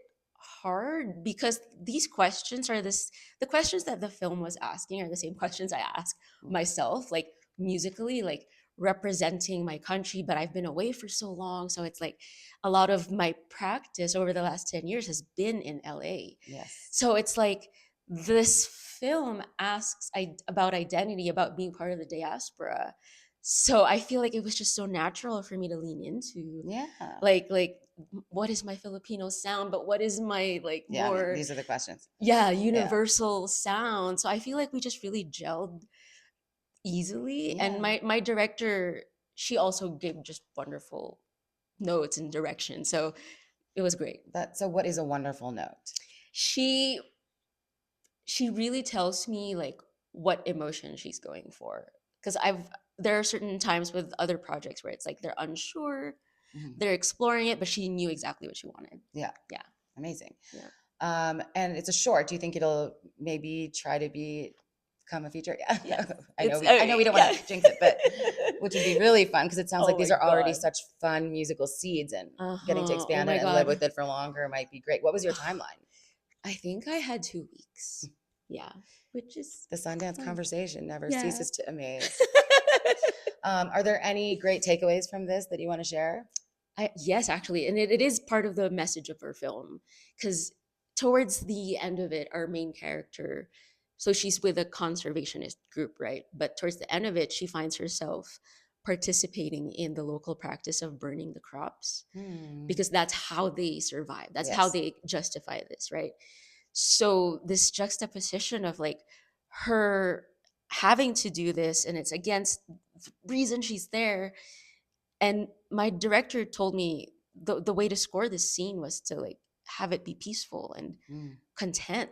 hard because these questions are the questions that the film was asking are the same questions I ask myself, like musically, like representing my country, but I've been away for so long. So it's like a lot of my practice over the last 10 years has been in LA. Yes. So it's like this film asks about identity, about being part of the diaspora. So I feel like it was just so natural for me to lean into. Yeah. Like what is my Filipino sound, but what is my like more these are the questions. Universal sound. So I feel like we just really gelled easily. And my director, she also gave just wonderful notes and direction. So it was great. So what is a wonderful note? She really tells me like what emotion she's going for. Because there are certain times with other projects where it's like they're unsure, they're exploring it, but she knew exactly what she wanted. Yeah. Amazing. Yeah. And it's a short. Do you think it'll maybe try to become a feature? Yeah. Yes. I know we don't want to jinx it, but which would be really fun because it sounds like these are already such fun musical seeds, and getting to expand it and live with it for longer might be great. What was your timeline? I think I had 2 weeks. Yeah. Which is the Sundance conversation never ceases to amaze. Are there any great takeaways from this that you want to share? Yes, actually. And it is part of the message of our film, because towards the end of it, our main character, so she's with a conservationist group, right? But towards the end of it, she finds herself participating in the local practice of burning the crops because that's how they survive. That's how they justify this, right? So this juxtaposition of like her having to do this, and it's against the reason she's there. And my director told me the way to score this scene was to like have it be peaceful and content,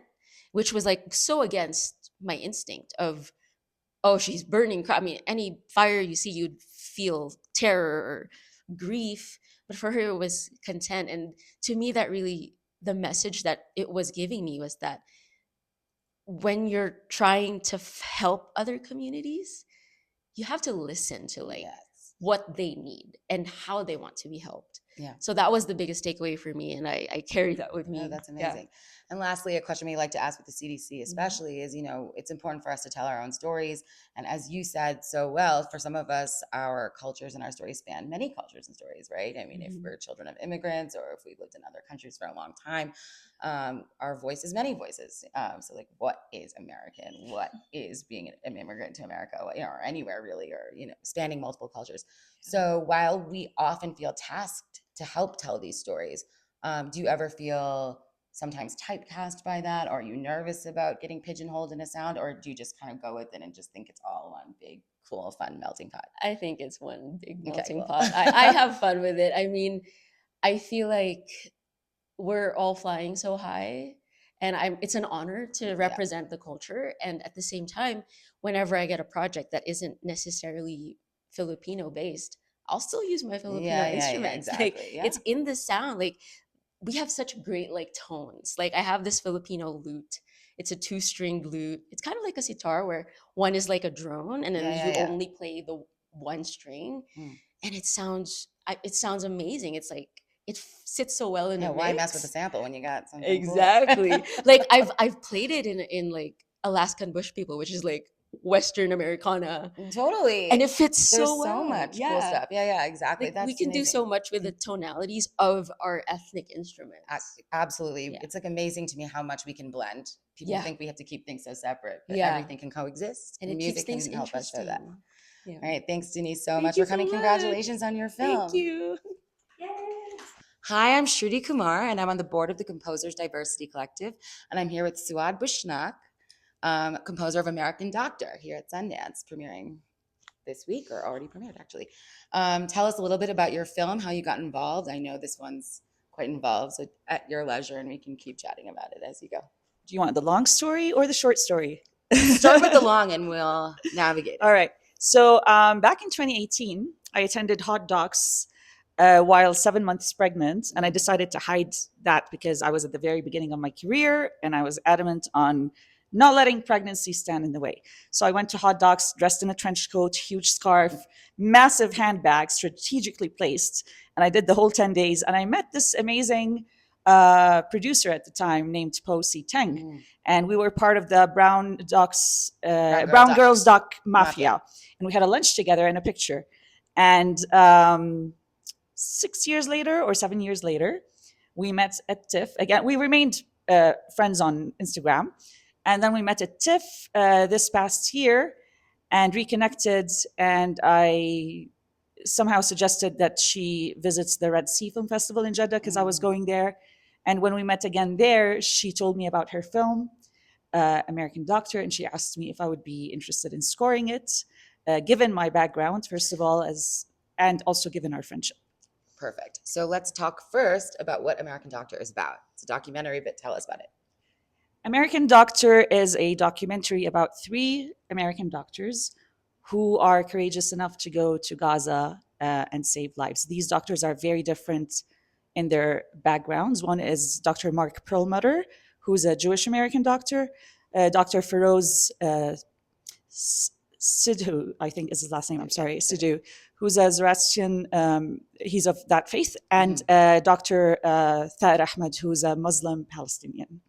which was like so against my instinct of, oh, she's burning. I mean, any fire you see, you'd feel terror or grief. But for her, it was content. And to me, that really, the message that it was giving me was that when you're trying to help other communities, you have to listen to like what they need and how they want to be helped. Yeah. So that was the biggest takeaway for me, and I carry that with me. Oh, that's amazing. And lastly, a question we like to ask with the CDC especially is, it's important for us to tell our own stories. And as you said so well, for some of us, our cultures and our stories span many cultures and stories, right? I mean, if we're children of immigrants or if we've lived in other countries for a long time, our voice is many voices. So like, what is American? What is being an immigrant to America, or anywhere really, or, spanning multiple cultures. So while we often feel tasked to help tell these stories, do you ever feel sometimes typecast by that? Or are you nervous about getting pigeonholed in a sound? Or do you just kind of go with it and just think it's all one big, cool, fun melting pot? I think it's one big melting pot. I have fun with it. I mean, I feel like we're all flying so high, and it's an honor to represent the culture. And at the same time, whenever I get a project that isn't necessarily Filipino based, I'll still use my Filipino instruments. Like it's in the sound. Like we have such great like tones. Like I have this Filipino lute. It's a 2-stringed lute. It's kind of like a sitar where one is like a drone, and then you only play the one string, and it sounds amazing. It's like it sits so well in a mix. Why mess with the sample when you got something exactly cool? Like I've played it in like Alaskan Bush People, which is like Western Americana, Totally. and it fits There's so well. much Yeah. cool stuff. Yeah, exactly. Like, That's we can do amazing. so much with the tonalities of our ethnic instruments. Absolutely. Yeah. It's like amazing to me how much we can blend. People Yeah. think we have to keep things so separate, but Yeah. everything can coexist. And it music keeps things can help us show interesting. that. Yeah. All right. Thanks, Denise, so Thank much you for coming. so much. Congratulations on your film. Thank you. Hi, I'm Shruti Kumar, and I'm on the board of the Composers Diversity Collective, and I'm here with Suad Bushnaq, composer of American Doctor, here at Sundance, premiering this week, or already premiered, actually. Tell us a little bit about your film, how you got involved. I know this one's quite involved, so at your leisure, and we can keep chatting about it as you go. Do you want the long story or the short story? Start with the long, and we'll navigate it. All right. So back in 2018, I attended Hot Docs while 7 months pregnant, and I decided to hide that because I was at the very beginning of my career, and I was adamant on not letting pregnancy stand in the way. So I went to Hot Docs dressed in a trench coat, huge scarf, massive handbag, strategically placed, and I did the whole 10 days. And I met this amazing producer at the time named Po Si Teng, and we were part of the Brown Girls Doc Mafia, and we had a lunch together and a picture. And 6 years later or 7 years later, we met at TIFF again. We remained friends on Instagram, and then we met at TIFF this past year and reconnected. And I somehow suggested that she visits the Red Sea Film Festival in Jeddah because I was going there. And when we met again there, she told me about her film, American Doctor, and she asked me if I would be interested in scoring it, given my background, first of all, and also given our friendship. Perfect. So let's talk first about what American Doctor is about. It's a documentary, but tell us about it. American Doctor is a documentary about 3 American doctors who are courageous enough to go to Gaza and save lives. These doctors are very different in their backgrounds. One is Dr. Mark Perlmutter, who's a Jewish American doctor. Dr. Feroz Sidhu, I think is his last name, I'm sorry, Sidhu, who's a Zoroastrian, he's of that faith, and Dr. Thaer Ahmed, who's a Muslim Palestinian.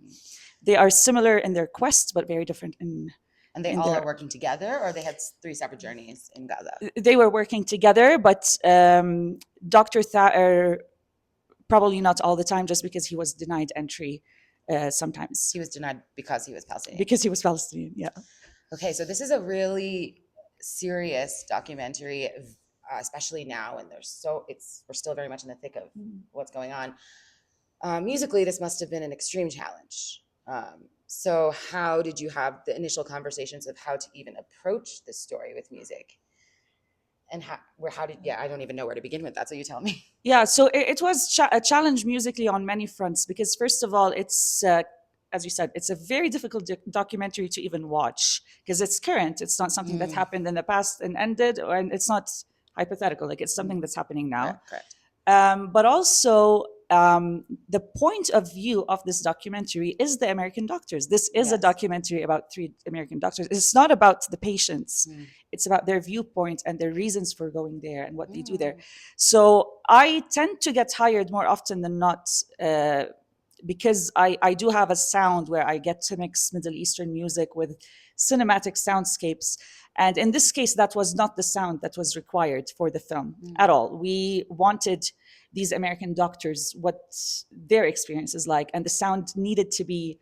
They are similar in their quest, but very different in... And they all are working together, or they had 3 separate journeys in Gaza? They were working together, but Dr. Thaer, probably not all the time, just because he was denied entry sometimes. He was denied because he was Palestinian? Because he was Palestinian, yeah. Okay, so this is a really serious documentary, especially now, and we're still very much in the thick of what's going on. Musically, this must have been an extreme challenge. So how did you have the initial conversations of how to even approach this story with music? And I don't even know where to begin with that, so you tell me. Yeah, so it was a challenge musically on many fronts, because first of all, it's, as you said, it's a very difficult documentary to even watch, because it's current. It's not something that happened in the past and ended, and it's not hypothetical, like it's something that's happening now. Correct. But also, the point of view of this documentary is the American doctors. This is a documentary about 3 American doctors. It's not about the patients. It's about their viewpoint and their reasons for going there and what they do there. So I tend to get hired more often than not because I do have a sound where I get to mix Middle Eastern music with cinematic soundscapes. And in this case, that was not the sound that was required for the film at all. We wanted these American doctors, what their experience is like, and the sound needed to be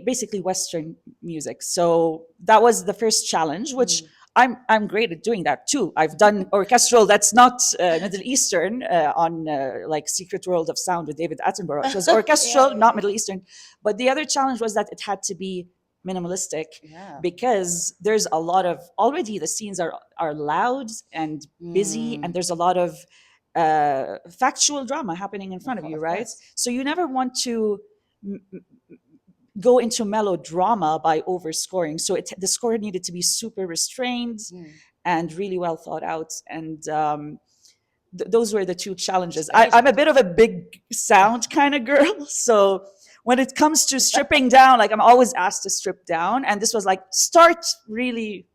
basically Western music. So that was the first challenge, which I'm great at doing that too. I've done orchestral that's not Middle Eastern on like Secret World of Sound with David Attenborough. It was orchestral, not Middle Eastern. But the other challenge was that it had to be minimalistic because there's a lot of, already the scenes are loud and busy, and there's a lot of factual drama happening in front of you, right? So you never want to go into melodrama by overscoring. So the score needed to be super restrained and really well thought out. And those were the 2 challenges. I'm a bit of a big sound kind of girl. So when it comes to stripping down, like I'm always asked to strip down. And this was like, start really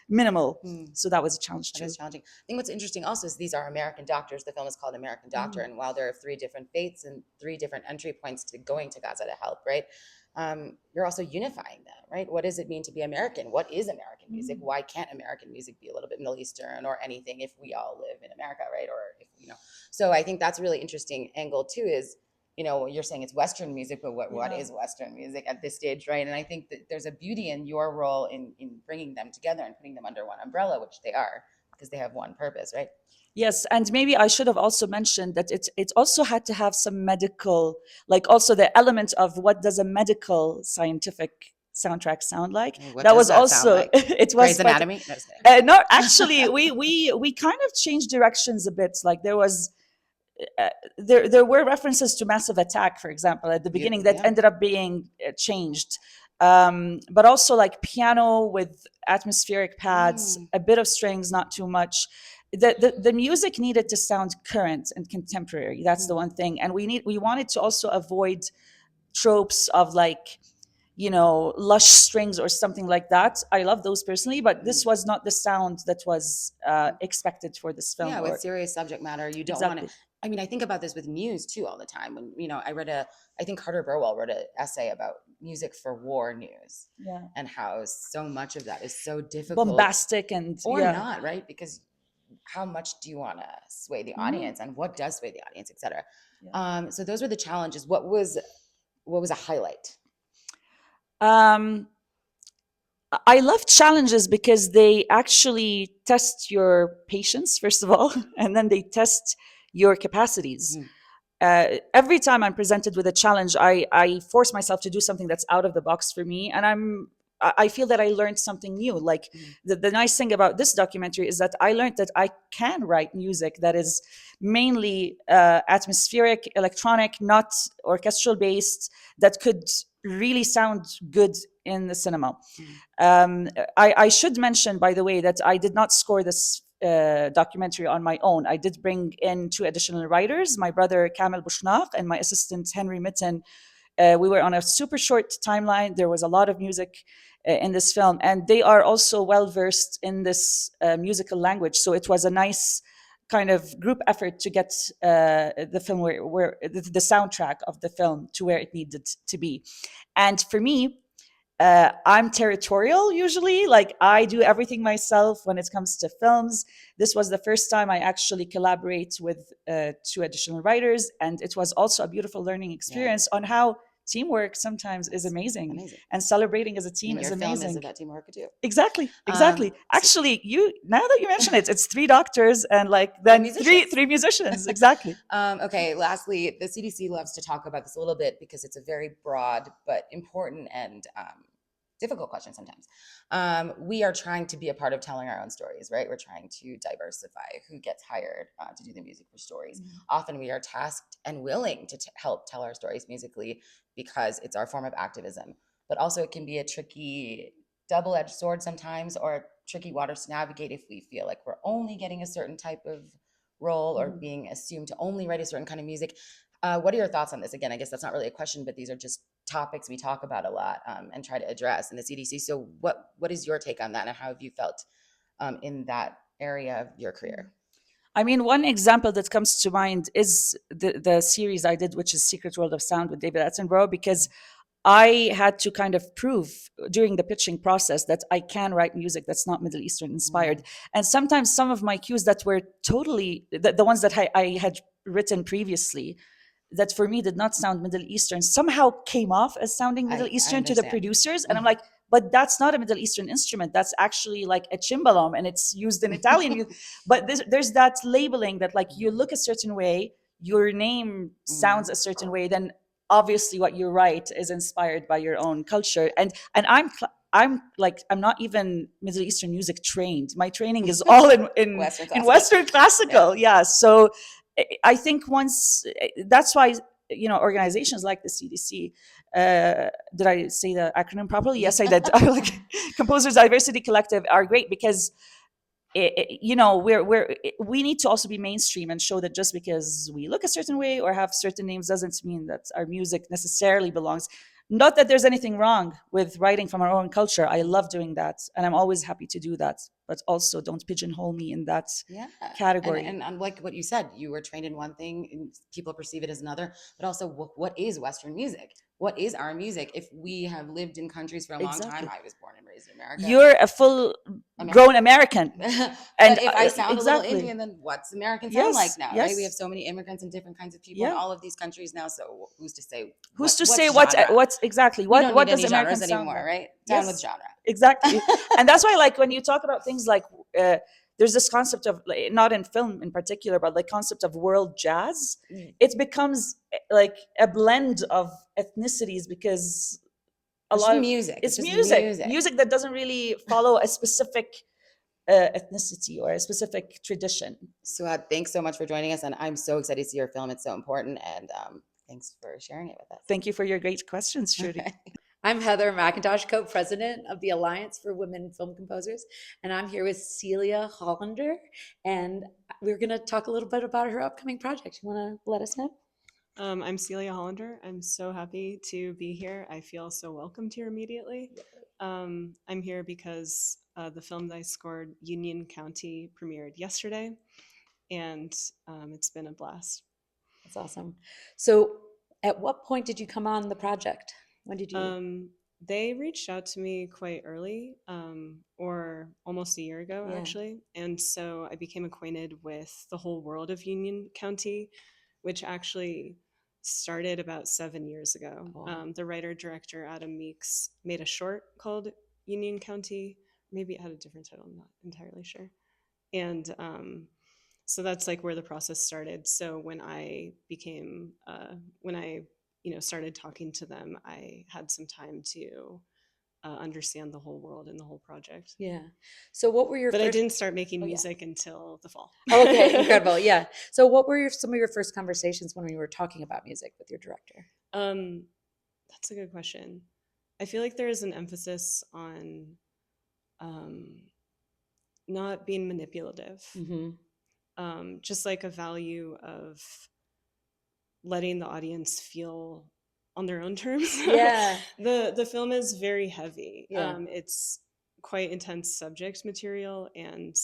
minimal. Mm. So that was a challenge That too. is challenging. I think what's interesting also is these are American doctors. The film is called American Doctor, and while there are 3 different faiths and 3 different entry points to going to Gaza to help, right? You're also unifying them, right? What does it mean to be American? What is American music? Why can't American music be a little bit Middle Eastern or anything if we all live in America, right? Or if So I think that's a really interesting angle too. Is you're saying it's Western music, but what is Western music at this stage, right? And I think that there's a beauty in your role in bringing them together and putting them under one umbrella, which they are, because they have one purpose, right? Yes, and maybe I should have also mentioned that it also had to have some medical, like also the element of what does a medical scientific soundtrack sound like. What That does was that sound also like? it was Grey's Anatomy? No, just kidding. no, actually we kind of changed directions a bit. Like there was there were references to Massive Attack, for example, at the beginning that ended up being changed. But also like piano with atmospheric pads, a bit of strings, not too much. The music needed to sound current and contemporary. That's the one thing. And we wanted to also avoid tropes of like, lush strings or something like that. I love those personally, but this was not the sound that was expected for this film. Yeah, with serious subject matter, you don't want Exactly. to. I mean, I think about this with news too all the time. When I think Carter Burwell wrote an essay about music for war news, and how so much of that is so difficult, bombastic, and or not, right? Because how much do you want to sway the audience, and what does sway the audience, etc. So those were the challenges. What was a highlight? I love challenges because they actually test your patience, first of all, and then they test your capacities. Every time I'm presented with a challenge, I force myself to do something that's out of the box for me, and I feel that I learned something new. Like the nice thing about this documentary is that I learned that I can write music that is mainly atmospheric, electronic, not orchestral based, that could really sound good in the cinema. I should mention, by the way, that I did not score this documentary on my own. I did bring in 2 additional writers, my brother Kamel Bushnaq and my assistant Henry Mitten. We were on a super short timeline. There was a lot of music in this film, and they are also well versed in this musical language. So it was a nice kind of group effort to get the film where the soundtrack of the film to where it needed to be. And for me, I'm territorial usually. Like I do everything myself when it comes to films. This was the first time I actually collaborate with 2 additional writers, and it was also a beautiful learning experience on how teamwork sometimes is amazing. And celebrating as a team is amazing. Film is about teamwork too. Exactly. Actually, now that you mention it, it's 3 doctors and like then three musicians. Exactly. Okay. Lastly, the CDC loves to talk about this a little bit because it's a very broad but important and difficult question sometimes. We are trying to be a part of telling our own stories, right? We're trying to diversify who gets hired to do the music for stories. Often we are tasked and willing to help tell our stories musically because it's our form of activism. But also it can be a tricky double-edged sword sometimes, or tricky waters to navigate if we feel like we're only getting a certain type of role or being assumed to only write a certain kind of music. What are your thoughts on this? Again, I guess that's not really a question, but these are just topics we talk about a lot and try to address in the CDC. So what is your take on that, and how have you felt in that area of your career? I mean, one example that comes to mind is the series I did, which is Secret World of Sound with David Attenborough, because I had to kind of prove during the pitching process that I can write music that's not Middle Eastern inspired. And sometimes some of my cues that were totally, the ones that I had written previously, that for me did not sound Middle Eastern, somehow came off as sounding Middle Eastern to the producers. And I'm like, but that's not a Middle Eastern instrument. That's actually like a cimbalom, and it's used in Italian music. But there's that labeling that like you look a certain way, your name sounds a certain way, then obviously what you write is inspired by your own culture. And I'm not even Middle Eastern music trained. My training is all in Western classical. Yeah. So I think that's why organizations like the CDC. Did I say the acronym properly? Yes, I did. Like Composers Diversity Collective are great because we need to also be mainstream and show that just because we look a certain way or have certain names doesn't mean that our music necessarily belongs. Not that there's anything wrong with writing from our own culture. I love doing that, and I'm always happy to do that. But also, don't pigeonhole me in that Yeah. category. And like what you said, you were trained in one thing and people perceive it as another, but also what is Western music? What is our music? If we have lived in countries for a long Exactly. time, I was born and raised in America. You're a full-grown American. But And if I sound a little exactly. Indian, then what's American sound like Yes, now, yes. right? We have so many immigrants and different kinds of people in Yeah. all of these countries now. So who's to say? Who's to what's say genre? what's exactly We what don't what need does any American genres sound anymore, like? right? Down Yes. with genre. Exactly. And that's why, like, when you talk about things like there's this concept of, like, not in film in particular, but like concept of world jazz, it becomes like a blend of ethnicities, because It's lot of music. it's just music that doesn't really follow a specific ethnicity or a specific tradition. Suad, thanks so much for joining us, and I'm so excited to see your film. It's so important, and thanks for sharing it with us. Thank you for your great questions, Shruti. I'm Heather McIntosh, co-president of the Alliance for Women Film Composers, and I'm here with Celia Hollander, and we're going to talk a little bit about her upcoming project. You want to let us know? I'm Celia Hollander. I'm so happy to be here. I feel so welcomed here immediately. I'm here because the film that I scored, Union County, premiered yesterday, and it's been a blast. That's awesome. So at what point did you come on the project? When did you? They reached out to me quite early, or almost a year ago, actually. And so I became acquainted with the whole world of Union County, which actually started about 7 years ago. The writer-director, Adam Meeks, made a short called Union County. Maybe it had a different title, I'm not entirely sure. And so that's like where the process started. So when I became, started talking to them, I had some time to understand the whole world and the whole project. Yeah. So what were your But first... I didn't start making music until the fall. Okay, incredible. Yeah. So what were some of your first conversations when you were talking about music with your director? That's a good question. I feel like there is an emphasis on not being manipulative. Just like a value of letting the audience feel on their own terms. Yeah. The film is very heavy. Yeah. It's quite intense subject material, and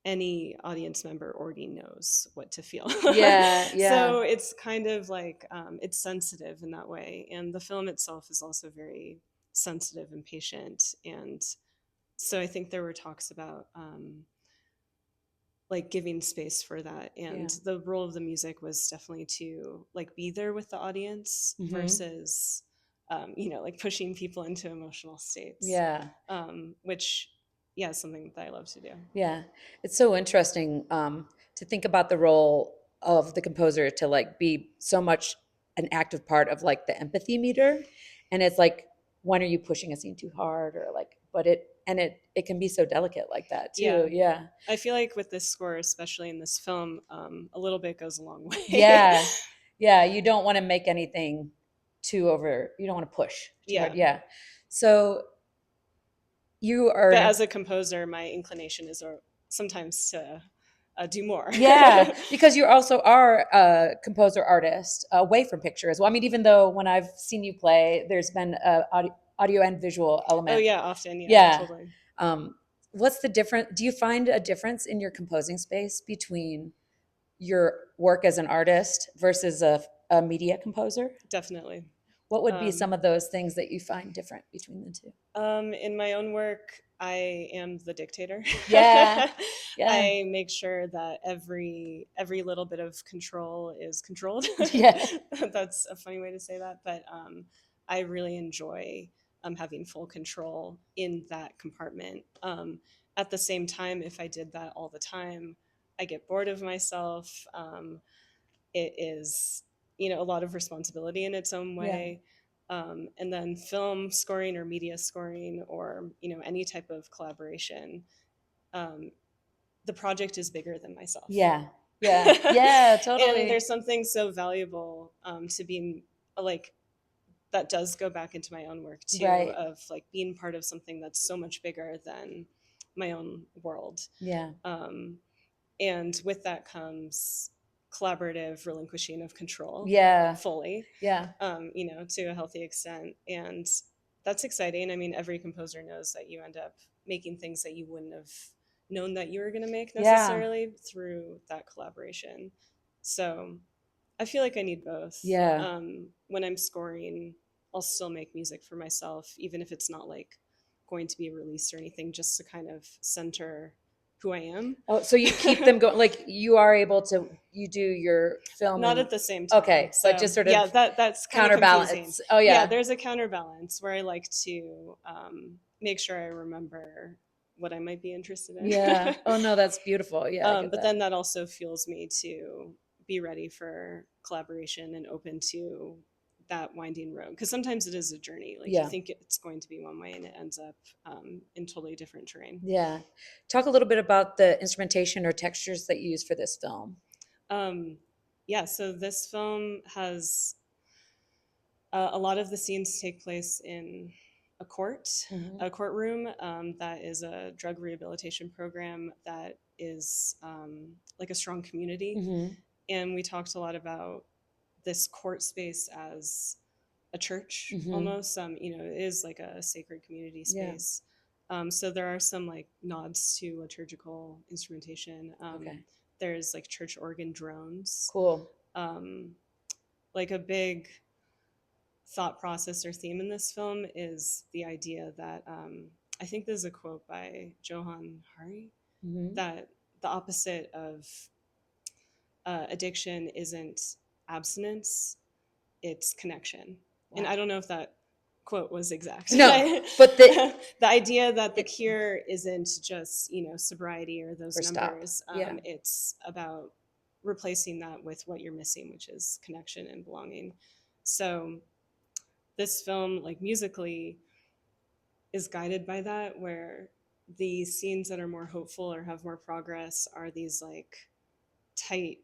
any audience member already knows what to feel. Yeah. So it's kind of like it's sensitive in that way, and the film itself is also very sensitive and patient. And so I think there were talks about like giving space for that, and the role of the music was definitely to like be there with the audience versus like pushing people into emotional states, which is something that I love to do. It's so interesting to think about the role of the composer to like be so much an active part of like the empathy meter, and it's like, when are you pushing a scene too hard, or like, but it can be so delicate like that too. I feel like with this score, especially in this film, a little bit goes a long way. You don't want to make anything too over, you don't want to push too hard. So you are... But as a composer, my inclination is sometimes to do more. Because you also are a composer artist away from picture as well. I mean, even though when I've seen you play, there's been audio and visual element. Oh yeah, often. Totally. What's the difference? Do you find a difference in your composing space between your work as an artist versus a media composer? Definitely. What would be some of those things that you find different between the two? In my own work, I am the dictator. I make sure that every little bit of control is controlled. That's a funny way to say that, but I really enjoy having full control in that compartment. At the same time, if I did that all the time, I get bored of myself. It is, a lot of responsibility in its own way. And then film scoring or media scoring or, any type of collaboration, the project is bigger than myself. Totally. And there's something so valuable to being like, that does go back into my own work too, of like being part of something that's so much bigger than my own world. And with that comes collaborative relinquishing of control. Yeah. Fully. Yeah. You know, to a healthy extent. And that's exciting. I mean, every composer knows that you end up making things that you wouldn't have known that you were going to make necessarily through that collaboration. So I feel like I need both. Yeah. When I'm scoring, I'll still make music for myself, even if it's not like going to be released or anything, just to kind of center who I am. Oh, so you keep them going, like you are able to, you do your film. Not and, at the same time. Okay. So, but just sort of that's kind counterbalance. Of confusing. Oh yeah. Yeah, there's a counterbalance where I like to make sure I remember what I might be interested in. Yeah. Oh no, that's beautiful. Yeah. But then that also fuels me to be ready for collaboration and open to that winding road, because sometimes it is a journey. Like you think it's going to be one way and it ends up in totally different terrain. Yeah. Talk a little bit about the instrumentation or textures that you use for this film. Yeah, so this film has a lot of the scenes take place in a courtroom that is a drug rehabilitation program that is like a strong community. And we talked a lot about this court space as a church almost. You know, it is like a sacred community space. So there are some like nods to liturgical instrumentation. There's like church organ drones. Cool. Like a big thought process or theme in this film is the idea that I think there's a quote by Johann Khari that the opposite of addiction isn't abstinence, it's connection. Wow. And I don't know if that quote was exact. No, but the idea that the cure isn't just, you know, sobriety or those numbers. It's about replacing that with what you're missing, which is connection and belonging. So this film, like musically, is guided by that, where the scenes that are more hopeful or have more progress are these like tight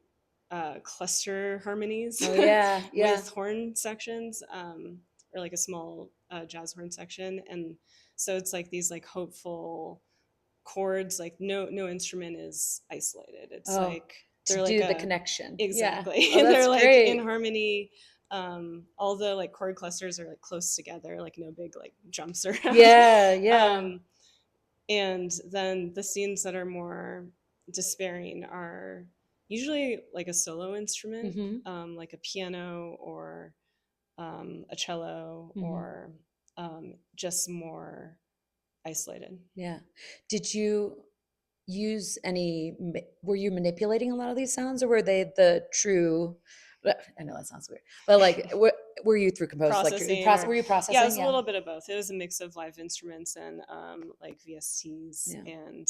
cluster harmonies with horn sections, or like a small jazz horn section. And so it's like these like hopeful chords, like no instrument is isolated. It's like they're to like do the connection. Exactly. Yeah. And they're like great. in harmony. All the like chord clusters are like close together, like no big like jumps around. And then the scenes that are more despairing are usually like a solo instrument, like a piano or a cello, or just more isolated. Yeah. Did you use were you manipulating a lot of these sounds, or were they the true, I know that sounds weird, but like were you through composing? Were you processing? Yeah, it was a little bit of both. It was a mix of live instruments and like VSTs. And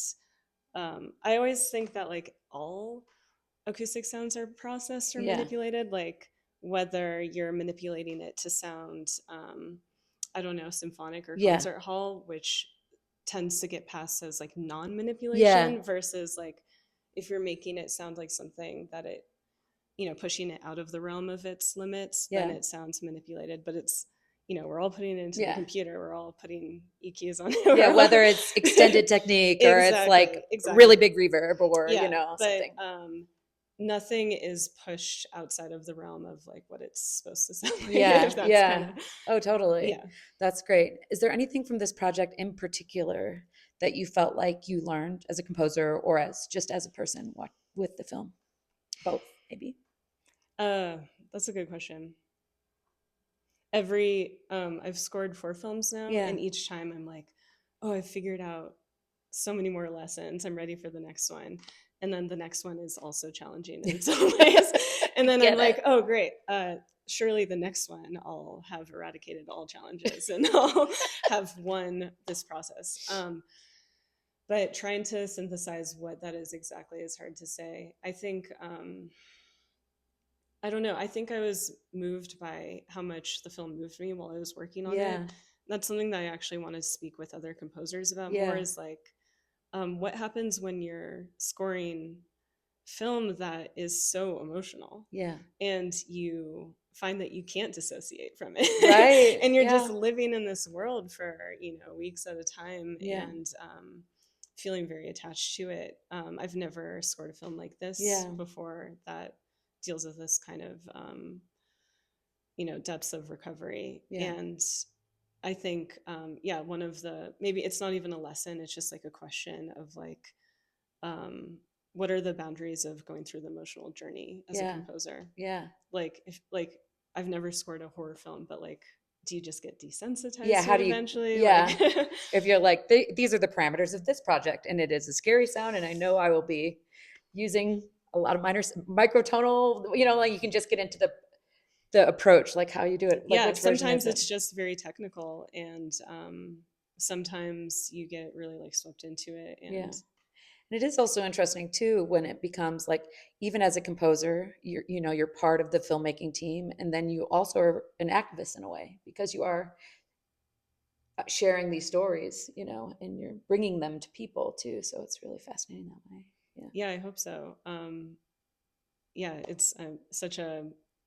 I always think that like all acoustic sounds are processed or manipulated, like whether you're manipulating it to sound I don't know, symphonic or concert hall, which tends to get passed as like non-manipulation, versus like if you're making it sound like something that it, you know, pushing it out of the realm of its limits, then it sounds manipulated. But it's, you know, we're all putting it into the computer, we're all putting EQs on it. Yeah, whether it's extended technique or it's like really big reverb or, you know, something. Nothing is pushed outside of the realm of like what it's supposed to sound like. Kinda, oh, totally. Yeah. That's great. Is there anything from this project in particular that you felt like you learned as a composer or as just as a person with the film? Both, maybe. That's a good question. I've scored 4 films now, and each time I'm like, oh, I've figured out so many more lessons. I'm ready for the next one. And then the next one is also challenging in its own ways. And then I'm like, oh, great. Surely the next one I'll have eradicated all challenges and I'll have won this process. But trying to synthesize what that is exactly is hard to say. I think, I don't know. I think I was moved by how much the film moved me while I was working on it. That's something that I actually want to speak with other composers about more, is like, what happens when you're scoring film that is so emotional, and you find that you can't dissociate from it, right? And you're just living in this world for, you know, weeks at a time, and feeling very attached to it. I've never scored a film like this before that deals with this kind of depths of recovery. Yeah. And I think one of the, maybe it's not even a lesson, it's just like a question of like what are the boundaries of going through the emotional journey as a composer? Yeah. Like if like I've never scored a horror film, but like do you just get desensitized Yeah, how to it do you eventually? yeah. Like, If you're like these are the parameters of this project and it is a scary sound and I know I will be using a lot of microtonal, like you can just get into the approach, like how you do it. Like which version sometimes is it's just very technical, and sometimes you get really like swept into it. And And it is also interesting too when it becomes like, even as a composer, you're part of the filmmaking team, and then you also are an activist in a way because you are sharing these stories, and you're bringing them to people too. So it's really fascinating that way. Yeah, I hope so. It's such a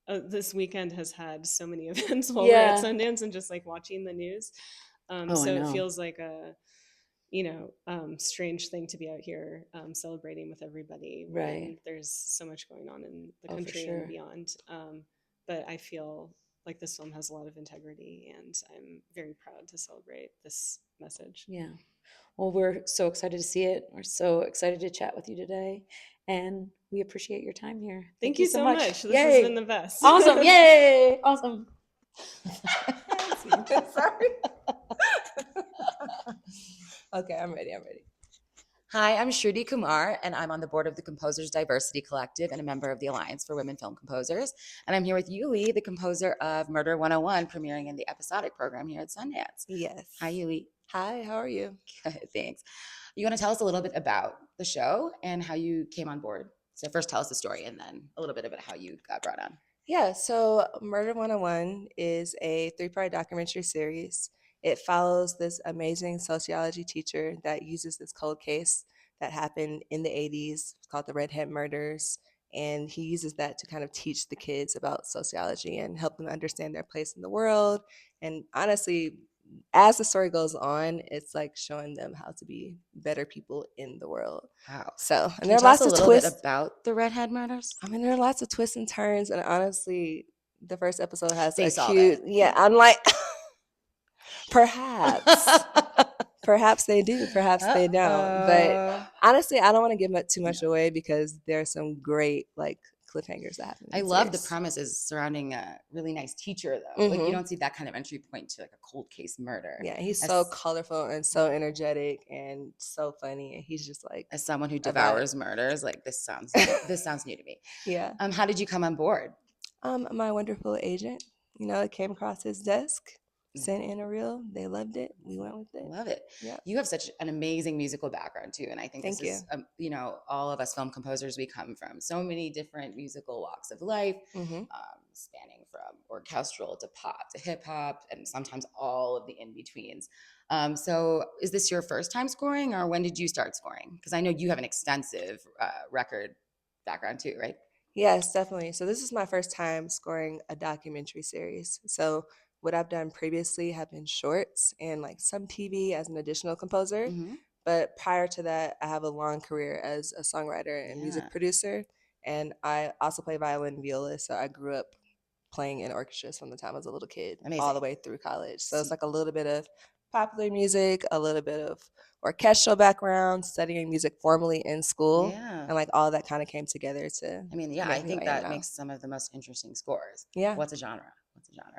this weekend has had so many events while we're at Sundance, and just like watching the news. So it feels like a strange thing to be out here celebrating with everybody when there's so much going on in the country and beyond. But I feel like this film has a lot of integrity, and I'm very proud to celebrate this message. Yeah. Well, we're so excited to see it. We're so excited to chat with you today, and we appreciate your time here. Thank you so much. This Yay. has been the best. Awesome. Yay. Awesome. Sorry. Okay, I'm ready. Hi, I'm Shruti Kumar, and I'm on the board of the Composers Diversity Collective and a member of the Alliance for Women Film Composers. And I'm here with Yuli, the composer of Murder 101, premiering in the episodic program here at Sundance. Yes. Hi, Yuli. Hi, how are you? Good, thanks. You want to tell us a little bit about the show and how you came on board? So first tell us the story and then a little bit about how you got brought on. Yeah, so Murder 101 is a 3-part documentary series. It follows this amazing sociology teacher that uses this cold case that happened in the 80s called the Redhead Murders. And he uses that to kind of teach the kids about sociology and help them understand their place in the world. And honestly, as the story goes on, it's like showing them how to be better people in the world. Wow. So, and there are lots of twists. Bit about the Redhead Murders? I mean, there are lots of twists and turns. And honestly, the first episode has They a saw cute, that. I'm like, perhaps they do, perhaps they don't. But honestly, I don't want to give too much away because there's some great like cliffhangers that happen. I love the premises surrounding a really nice teacher, though. Like you don't see that kind of entry point to like a cold case murder. Yeah, he's so colorful and so energetic and so funny, and he's just like, as someone who devours murders, like this sounds new to me. Yeah. How did you come on board? My wonderful agent, it came across his desk. Sent in a reel. They loved it. We went with it. Love it. Yeah. You have such an amazing musical background too, and I think this is, all of us film composers, we come from so many different musical walks of life, spanning from orchestral to pop to hip hop, and sometimes all of the in betweens. So, is this your first time scoring, or when did you start scoring? Because I know you have an extensive record background too, right? Yes, definitely. So this is my first time scoring a documentary series. So what I've done previously have been shorts and like some TV as an additional composer. But prior to that, I have a long career as a songwriter and music producer. And I also play violin and viola. So I grew up playing in orchestras from the time I was a little kid all the way through college. So it's like a little bit of popular music, a little bit of orchestral background, studying music formally in school. And like all that kind of came together to I think that makes some of the most interesting scores. Yeah. What's a genre?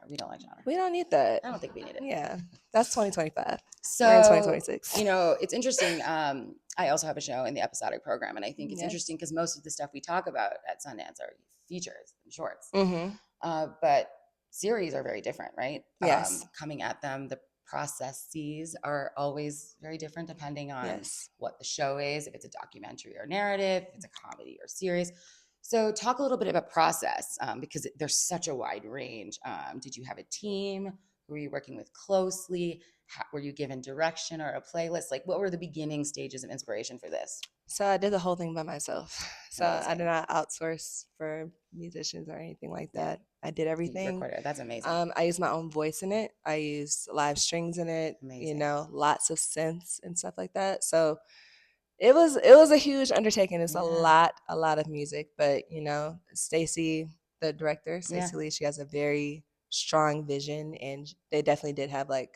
We don't like genre. We don't need that. I don't think we need it. Yeah. That's 2025. So we're in 2026. It's interesting. I also have a show in the episodic program, and I think it's interesting because most of the stuff we talk about at Sundance are features and shorts. But series are very different, right? Yes. Coming at them, the processes are always very different depending on what the show is, if it's a documentary or narrative, if it's a comedy or series. So talk a little bit about process, because there's such a wide range. Did you have a team? Who were you working with closely? Were you given direction or a playlist? Like, what were the beginning stages of inspiration for this? So I did the whole thing by myself. So I did not outsource for musicians or anything like that. I did everything. Recorded. That's amazing. I used my own voice in it. I used live strings in it. Amazing. Lots of synths and stuff like that. So It was a huge undertaking. It's Yeah. a lot of music, but you know, Stacey, the director, Stacey Lee, she has a very strong vision, and they definitely did have like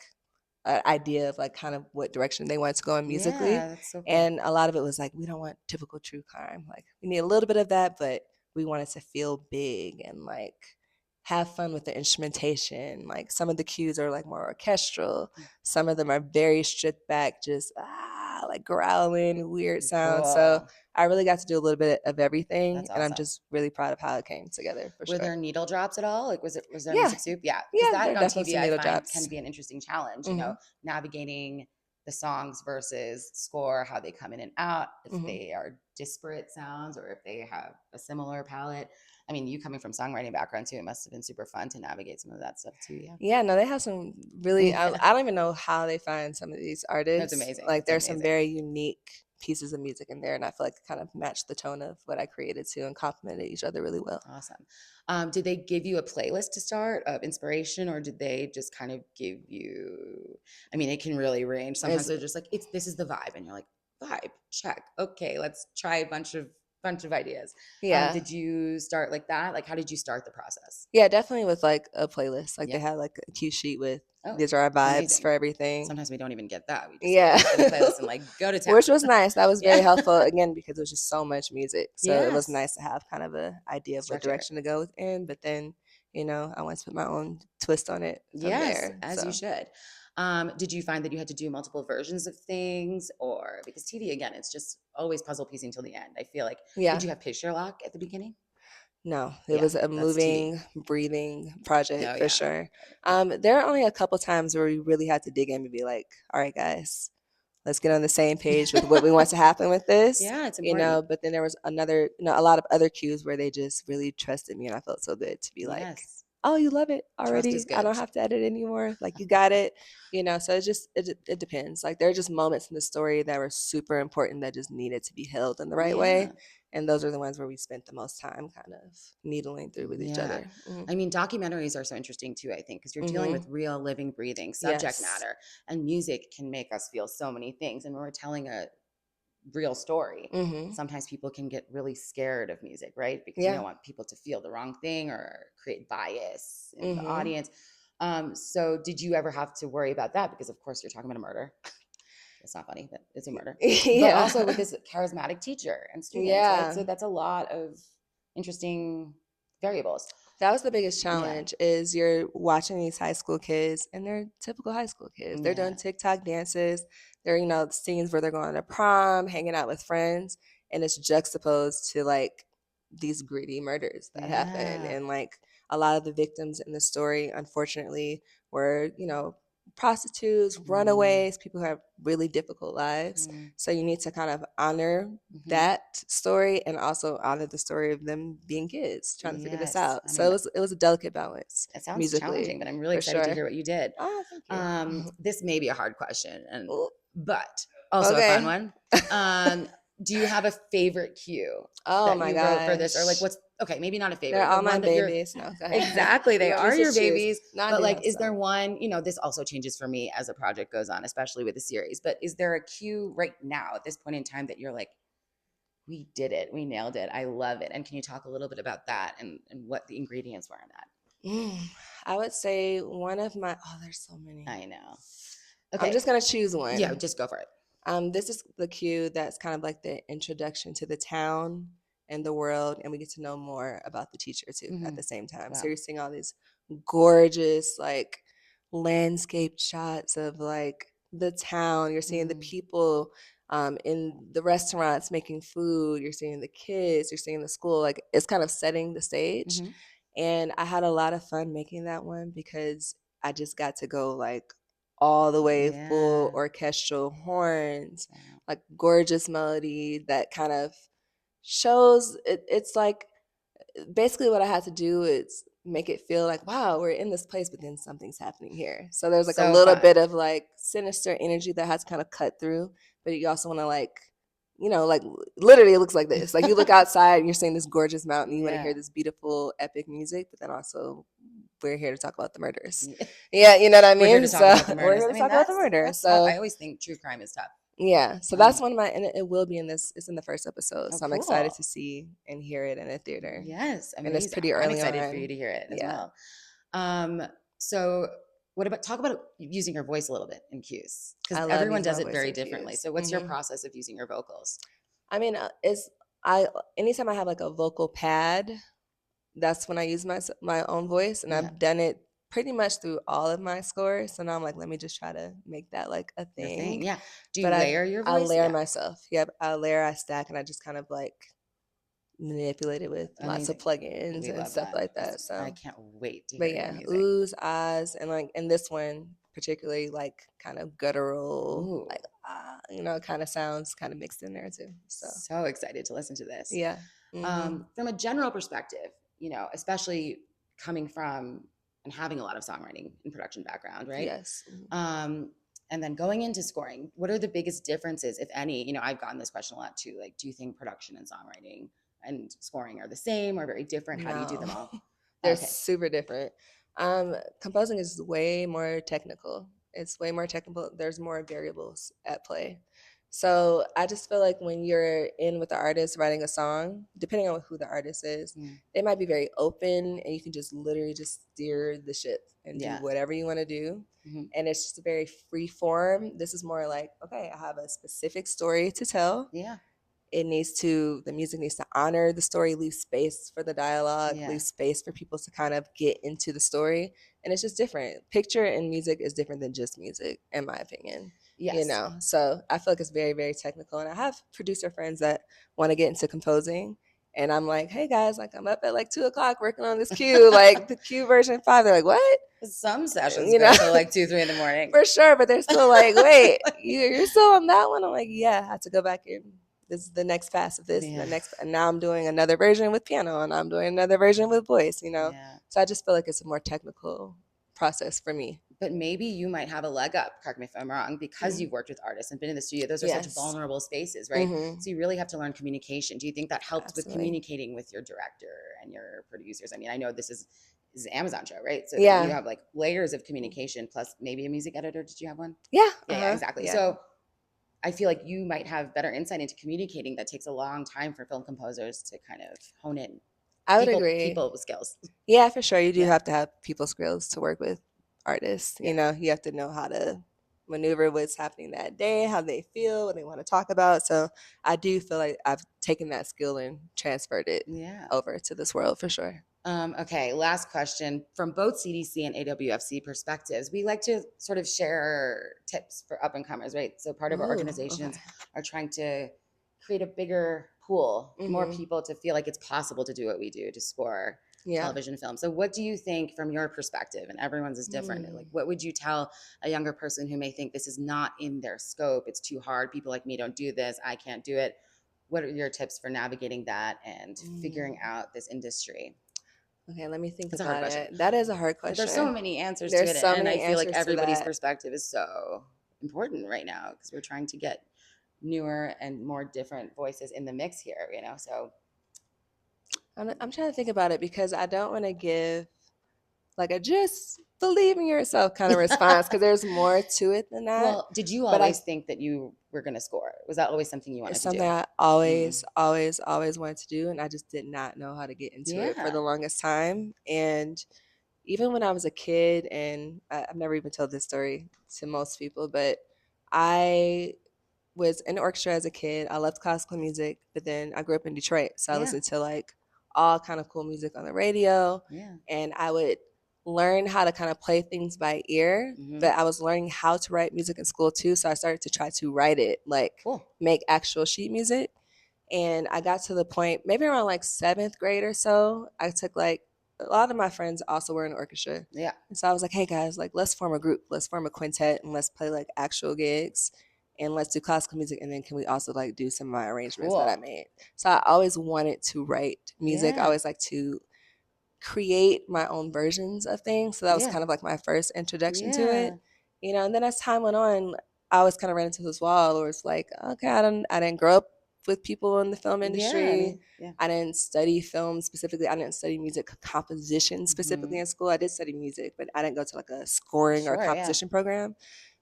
an idea of like kind of what direction they wanted to go in musically. Yeah, that's so cool. And a lot of it was like, we don't want typical true crime. Like we need a little bit of that, but we want it to feel big and like have fun with the instrumentation. Like some of the cues are like more orchestral. Some of them are very stripped back, just like growling, weird sounds. So Cool. I really got to do a little bit of everything, That's and I'm awesome. just really proud of how it came together. For Were sure. there needle drops at all? Like, was there Yeah. music soup? Yeah, Yeah, because that there are on definitely TV some I needle find drops. can be an interesting challenge. You Mhm. know, navigating the songs versus score, how they come in and out, if Mhm. they are disparate sounds or if they have a similar palette. I mean, you coming from songwriting background too, it must have been super fun to navigate some of that stuff too. Yeah, Yeah, no, they have some really. Yeah. I don't even know how they find some of these artists. amazing. Like That's there's some amazing. very unique pieces of music in there, and I feel like it kind of matched the tone of what I created too, and complemented each other really well. Awesome. Did they give you a playlist to start of inspiration, or did they just kind of give you? I mean, it can really range. Sometimes they're just like, this is the vibe," and you're like, "Vibe, check. Okay, let's try a bunch of ideas." Yeah. Did you start like that? Like, how did you start the process? Yeah, definitely with like a playlist. Like Yeah. they had like a cue sheet with Oh, these are our vibes amazing. for everything. Sometimes we don't even get that. We just Yeah. put the playlist and like go to town. Which was nice. That was very Yeah. helpful again because it was just so much music. So it was Yes. nice to have kind of an idea of what Structure. direction to go in. But then, you know, I wanted to put my own twist on it from Yes, there. as you should. Did you find that you had to do multiple versions of things, or because TV again, it's just always puzzle piecing till the end? I feel like. Yeah. Did you have picture lock at the beginning? No, it Yeah, was a that's moving, breathing project Oh, for yeah. sure. There are only a couple times where we really had to dig in and be like, all right, guys, let's get on the same page with what we want to happen with this. Yeah, it's You important. know, but then there was another, you know, a lot of other cues where they just really trusted me, and I felt so good to be like, Yes. oh, you love it Trust already. is I good. don't have to edit anymore. Like you got it, you know. So it depends. Like there are just moments in the story that were super important that just needed to be held in the right way, Yeah. and those are the ones where we spent the most time kind of needling through with each Yeah. other. Mhm. I mean, documentaries are so interesting too, I think, because you're dealing with real, living, breathing subject Yes. matter, and music can make us feel so many things. And when we're telling a real story, Mhm. sometimes people can get really scared of music, right? Because Yeah. you don't want people to feel the wrong thing or create bias in the Mhm. audience. So did you ever have to worry about that? Because of course you're talking about a murder. It's not funny, but it's a murder. But Yeah. also with this charismatic teacher and students, Yeah. right? So that's a lot of interesting variables. That was the biggest Yeah. challenge is you're watching these high school kids, and they're typical high school kids. They're doing Yeah. TikTok dances. They're, you know, scenes where they're going to prom, hanging out with friends, and it's juxtaposed to like these gritty murders that happen. Yeah. And like a lot of the victims in the story, unfortunately, were, you know, prostitutes, runaways, people who have really difficult lives. Mm. So you need to kind of honor Mhm. that story and also honor the story of them being kids trying to figure this Yes. out. I So mean, it was a delicate balance. it sounds musically, challenging, but I'm really for excited to sure. hear what you did. Oh, thank you. This may be a hard question, and Ooh. but also a Okay. fun one. Do you have a favorite cue Oh that my you wrote for this, or like gosh. what's okay? Maybe not a favorite. They're but all my one that you're- babies. No, go ahead. Exactly, they You want me are to your choose? babies. No, I But do like, have is there some. one? You know, this also changes for me as a project goes on, especially with the series. But is there a cue right now at this point in time that you're like, we did it, we nailed it, I love it? And can you talk a little bit about that and what the ingredients were in that? I would say one of my, there's so many. I know. I'm just going to choose one. Yeah, just go for it. This is the cue that's kind of like the introduction to the town and the world, and we get to know more about the teacher too at the same time. So Wow. you're seeing all these gorgeous like landscape shots of like the town. You're seeing the people in the restaurants making food. You're seeing the kids. You're seeing the school. Like it's kind of setting the stage. Mhm. And I had a lot of fun making that one because I just got to go like all the way full Yeah. orchestral horns, Wow. like gorgeous melody that kind of shows it's like basically what I had to do is make it feel like, wow, we're in this place, but then something's happening here. So there's like a So little fun. bit of like sinister energy that has to kind of cut through, but you also want to like, you know, like literally it looks like this. Like you look outside and you're seeing this gorgeous mountain, you want to Yeah. hear this beautiful epic music, but then also we're here to talk about the murders. Yeah. Yeah, you know what I mean? We're here to talk about the We're murders. here I to mean, talk about the that's murder. tough. So I always think true crime is tough. Yeah, so that's one of my, and it will be in this. It's in the first episode, Oh, so I'm excited cool. to see and hear it in a theater. Yes, and it's amazing. pretty I'm early excited on. for you to hear it as Yeah. well. So talk about using your voice a little bit in cues, I because love everyone using does my it voice very in differently. cues. So what's your Mhm. process of using your vocals? I mean, anytime I have like a vocal pad, that's when I use my own voice, and Yeah. I've done it pretty much through all of my scores. So now I'm like, let me just try to make that like a Your thing. thing, yeah. Do you But layer your I voice? layer Yeah. myself. Yep, I layer, I stack, and I just kind of like manipulate it with lots of Amazing. plugins We and love stuff that. like that. So I can't wait to but hear your yeah, music. oohs, ahs, and like in this one particularly, like kind of guttural, Ooh. like kind of sounds kind of mixed in there too. So excited to listen to this. Yeah. From a general perspective, especially coming from and having a lot of songwriting and production background, right? Yes. And then going into scoring, what are the biggest differences, if any? I've gotten this question a lot too. Like, do you think production and songwriting and scoring are the same or very different? How do you do them all? They're Okay. super different. Composing is way more technical. It's way more technical. There's more variables at play. So I just feel like when you're in with the artist writing a song, depending on who the artist is, they might be very open, and you can just literally just steer the ship and do whatever you want to do. And it's just a very free form. This is more like, okay, I have a specific story to tell. Yeah. The music needs to honor the story, leave space for the dialogue, leave space for people to kind of get into the story. And it's just different. Picture and music is different than just music, in my opinion. Yes. So I feel like it's very, very technical. And I have producer friends that want to get into composing. And I'm like, hey guys, like I'm up at like 2:00 working on this cue, like the cue version 5. They're like, what? Some sessions go till like 2, 3 in the morning. For sure, but they're still like, wait, you're still on that one? I'm like, yeah, I had to go back in. This is the next pass of this, and now I'm doing another version with piano, and I'm doing another version with voice. So I just feel like it's a more technical process for me. But maybe you might have a leg up, correct me if I'm wrong, because you've worked with artists and been in the studio. Those are such vulnerable spaces, right? So you really have to learn communication. Do you think that helped with communicating with your director and your producers? I mean, I know this is an Amazon show, right? So you have like layers of communication plus maybe a music editor. Did you have one? Yeah. Yeah, exactly. Yeah. So I feel like you might have better insight into communicating. That takes a long time for film composers to kind of hone in. I would agree. People skills. Yeah, for sure. You do have to have people skills to work with artists. You have to know how to maneuver what's happening that day, how they feel, what they want to talk about. So I do feel like I've taken that skill and transferred it over to this world for sure. Okay, last question. From both CDC and AWFC perspectives, we like to sort of share tips for up and comers, right? So part of our organizations are trying to create a bigger pool, more people to feel like it's possible to do what we do, to score television film. So what do you think from your perspective? And everyone's is different. Like, what would you tell a younger person who may think this is not in their scope? It's too hard. People like me don't do this. I can't do it. What are your tips for navigating that and figuring out this industry? Okay, let me think That's about it. That is a hard question. There's so many answers to it. And I feel like everybody's perspective is so important right now because we're trying to get newer and more different voices in the mix here, so. I'm trying to think about it because I don't want to give like a just believe in yourself kind of response because there's more to it than that. Well, did you always think that you were going to score? Was that always something you wanted to do? It's something I always wanted to do, and I just did not know how to get into it for the longest time. And even when I was a kid, and I've never even told this story to most people, but I was in orchestra as a kid. I loved classical music, but then I grew up in Detroit, so I listened to like all kind of cool music on the radio, and I would learn how to kind of play things by ear, but I was learning how to write music in school too, so I started to try to write it, like make actual sheet music. And I got to the point, maybe around like 7th grade or so, I took like, a lot of my friends also were in orchestra. Yeah. And so I was like, hey guys, like let's form a group, let's form a quintet, and let's play like actual gigs, and let's do classical music, and then can we also like do some of my arrangements that I made. So I always wanted to write music. I always like to create my own versions of things. So that was kind of like my first introduction to it. And then as time went on, I always kind of ran into this wall where it's like, okay, I didn't grow up with people in the film industry. I didn't study film specifically. I didn't study music composition specifically in school. I did study music, but I didn't go to like a scoring or composition program.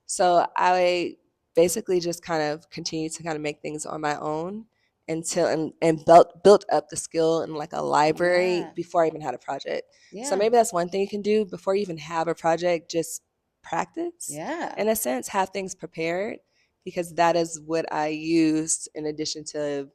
So I basically just kind of continued to kind of make things on my own until and built up the skill in like a library Yeah. before I even had a project. Yeah. So maybe that's one thing you can do before you even have a project, just practice. Yeah. In a sense, have things prepared, because that is what I used in addition to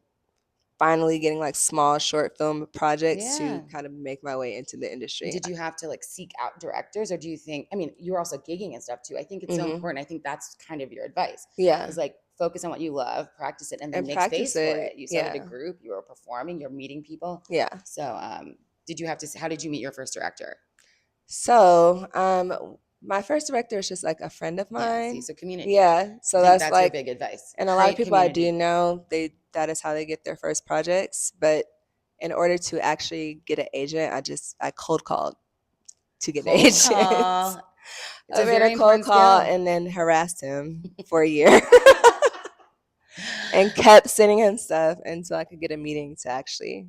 finally getting like small short film projects Yeah. to kind of make my way into the industry. Did you have to like seek out directors, or do you think, I mean, you were also gigging and stuff too. I think it's so important. I think that's kind of your advice. Yeah. Is like focus on what you love, practice it, and then And make practice space for it. it. You started a Yeah. group, you were performing, you're meeting people. Yeah. So how did you meet your first director? So my first director is just like a friend of Yeah, mine. see, so community. Yeah. So I think that's your like big advice. And a lot of Create people I community. do know, that is how they get their first projects. But in order to actually get an agent, I cold called to get an Cold agent. call. It's I a made very a cold important call skill. and then harassed him for a year and kept sending him stuff until I could get a meeting to actually,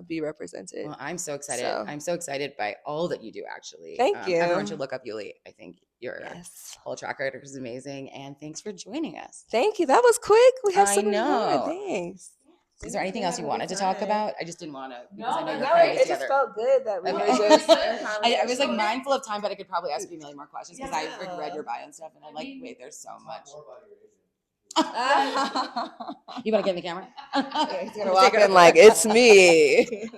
be represented. Well, I'm so excited. So- I'm so excited by all that you do, actually. Thank you. Everyone should look up Yuli. I think your Yes. whole track record is amazing. And thanks for joining us. Thank you. That was quick. We have I so much know. more. Thanks. Is there anything else you wanted to talk about? I just didn't want to, because I know you're No, putting it this just together. felt good that we Okay. were just in I was like conversation. mindful of time, but I could probably ask you a million more questions because I read your bio and stuff, and I'm like, wait, there's so much. You want to get in the camera? He's gonna walk in like, it's me.